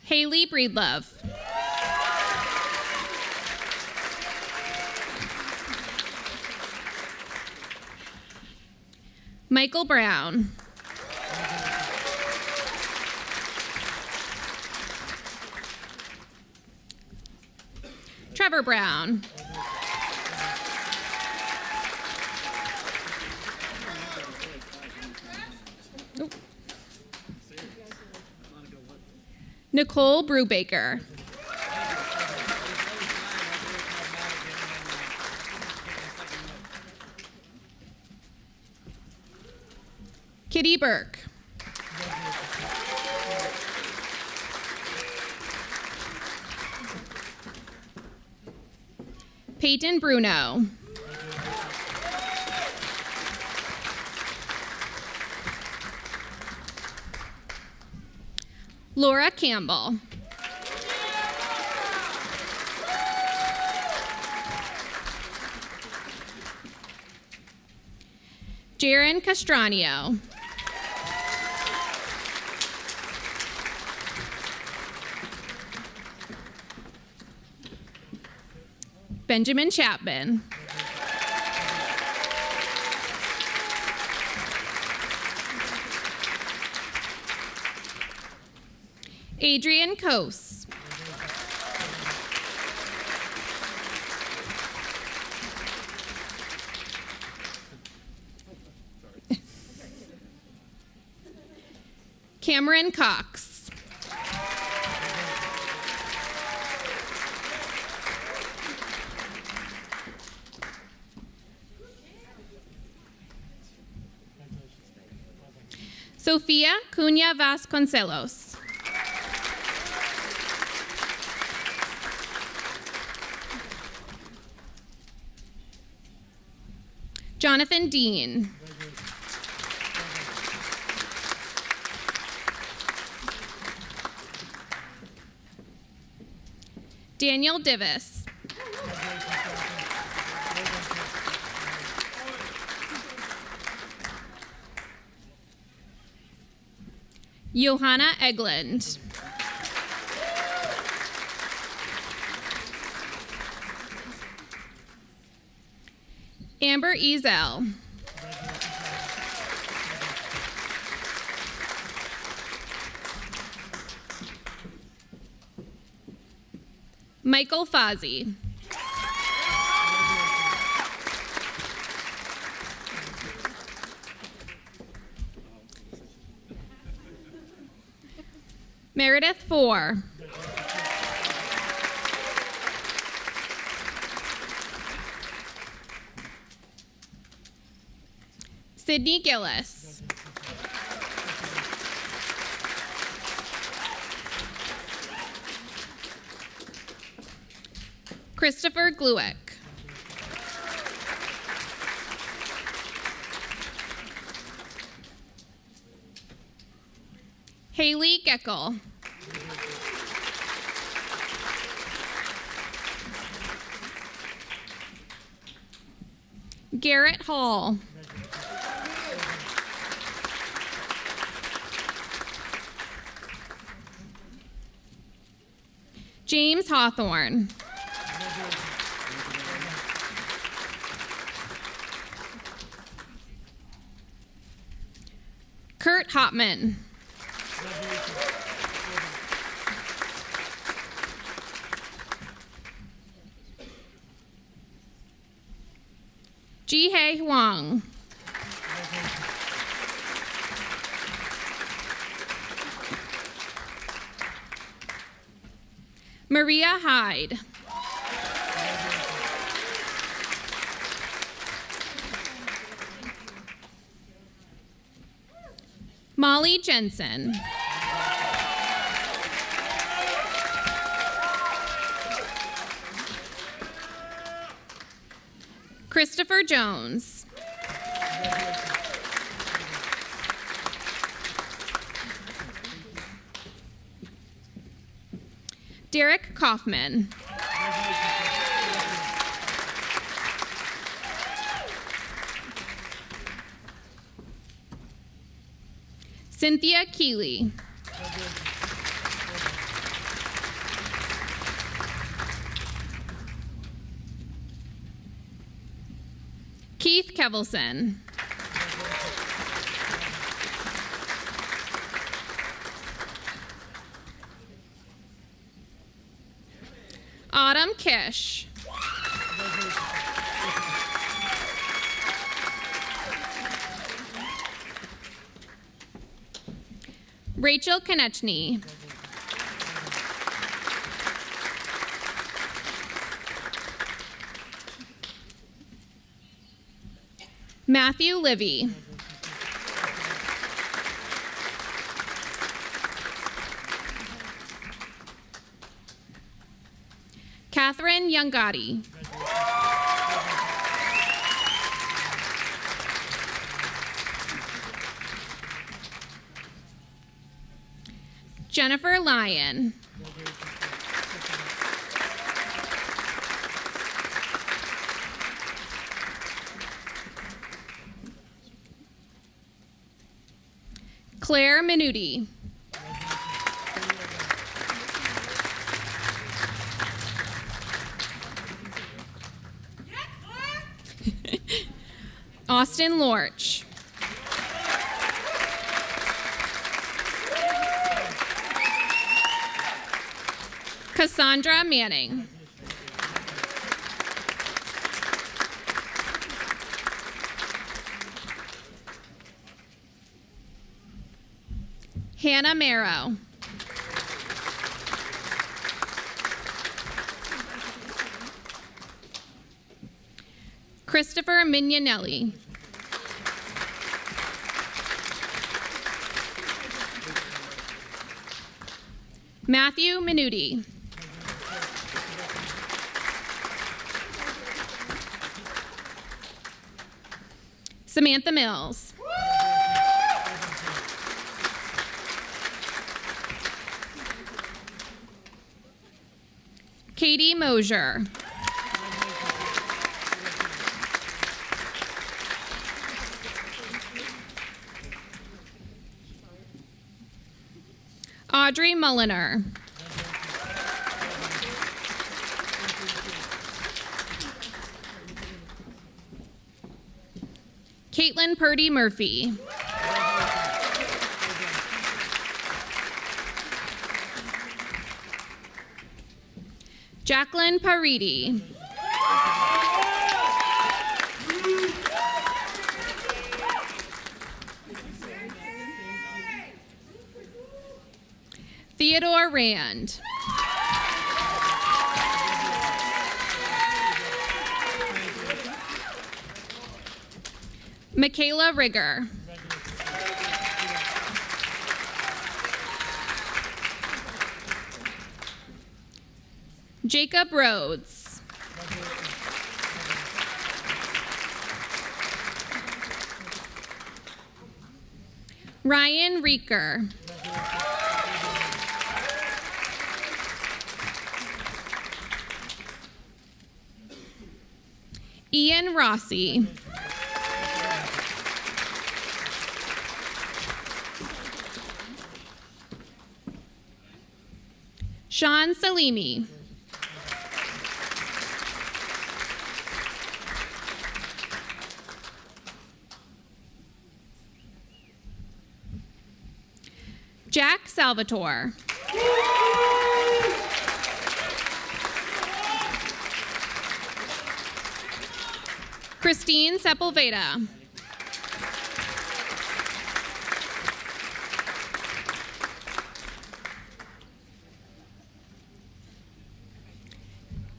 Haley Breedlove. Michael Brown. Trevor Brown. Oop. Nicole Brubaker. Kitty Burke. Peyton Bruno. Laura Campbell. Jaron Castranio. Benjamin Chapman. Adrian Coase. Cameron Cox. Sofia Cunha Vasconcelos. Jonathan Dean. Daniel Divis. Johanna Eglund. Amber Ezel. Michael Fozzie. Meredith Four. Sydney Gillis. Christopher Gluick. Haley Geckel. Garrett Hall. James Hawthorne. Kurt Hopman. Jihei Huang. Maria Hyde. Molly Jensen. Christopher Jones. Derek Kaufman. Cynthia Keeley. Keith Kevelson. Autumn Kish. Rachel Konechny. Matthew Livy. Catherine Youngati. Jennifer Lyon. Claire Minuti. Austin Lorch. Cassandra Manning. Hannah Marrow. Christopher Mignonelli. Matthew Minuti. Samantha Mills. Katie Mosier. Audrey Mulliner. Caitlin Purdy Murphy. Jacqueline Paridi. Theodore Rand. Michaela Rigger. Jacob Rhodes. Ryan Reeker. Ian Rossi. Sean Salimi. Jack Salvatore. Christine Sepulveda.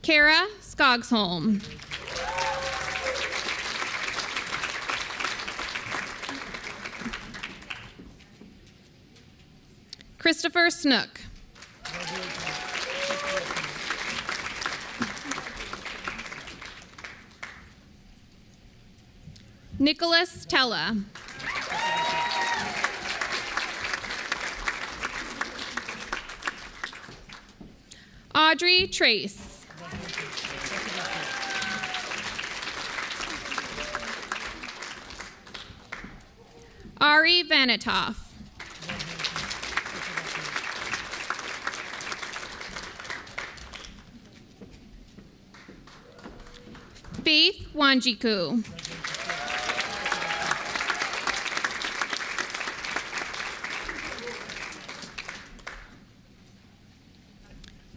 Kara Skogsholm. Christopher Snook. Nicholas Tella. Audrey Trace. Ari Vanitoff. Faith Wanjiku.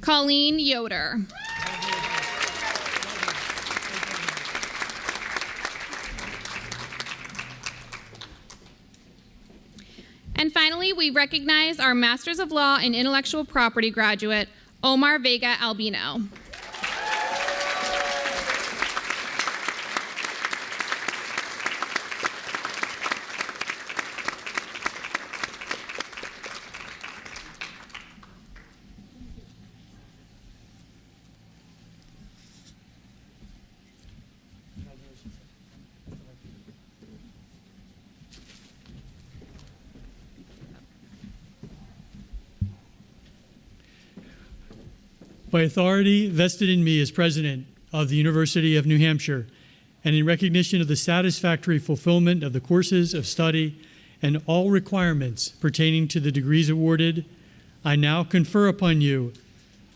Colleen Yoder. And finally, we recognize our Masters of Law in Intellectual Property graduate, Omar Vega Albino. By authority vested in me as president of the University of New Hampshire, and in recognition of the satisfactory fulfillment of the courses of study and all requirements pertaining to the degrees awarded, I now confer upon you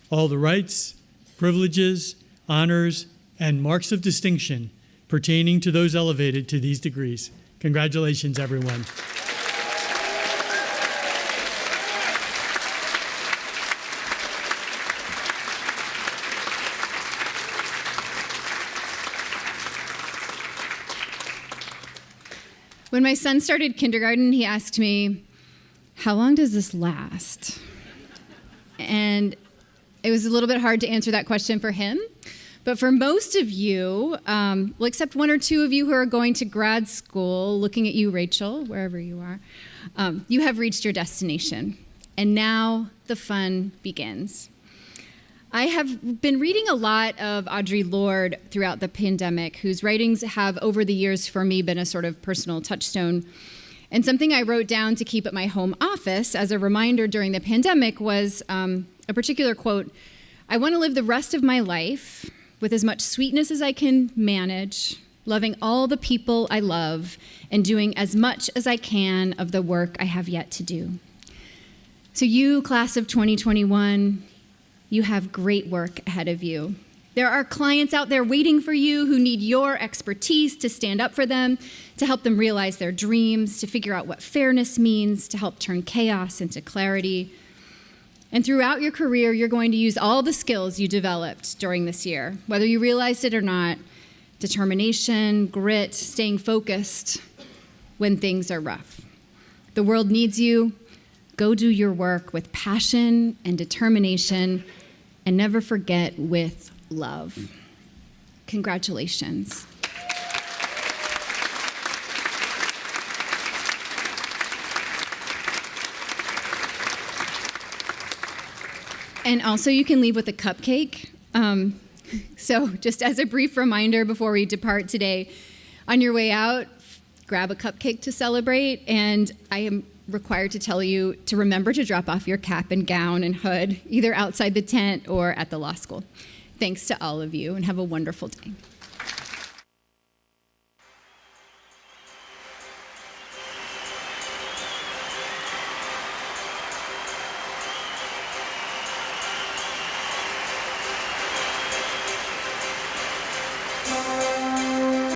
all the rights, privileges, honors, and marks of distinction pertaining to those elevated to these degrees. Congratulations, everyone. When my son started kindergarten, he asked me, "How long does this last?" And it was a little bit hard to answer that question for him. But for most of you, well, except one or two of you who are going to grad school, looking at you, Rachel, wherever you are, you have reached your destination. And now the fun begins. I have been reading a lot of Audre Lorde throughout the pandemic, whose writings have over the years for me been a sort of personal touchstone. And something I wrote down to keep at my home office as a reminder during the pandemic was a particular quote: "I want to live the rest of my life with as much sweetness as I can manage, loving all the people I love, and doing as much as I can of the work I have yet to do." So you, class of 2021, you have great work ahead of you. There are clients out there waiting for you who need your expertise to stand up for them, to help them realize their dreams, to figure out what fairness means, to help turn chaos into clarity. And throughout your career, you're going to use all the skills you developed during this year, whether you realized it or not: determination, grit, staying focused when things are rough. The world needs you. Go do your work with passion and determination, and never forget, with love. Congratulations. And also, you can leave with a cupcake. So just as a brief reminder before we depart today, on your way out, grab a cupcake to celebrate, and I am required to tell you to remember to drop off your cap and gown and hood, either outside the tent or at the law school. Thanks to all of you, and have a wonderful day.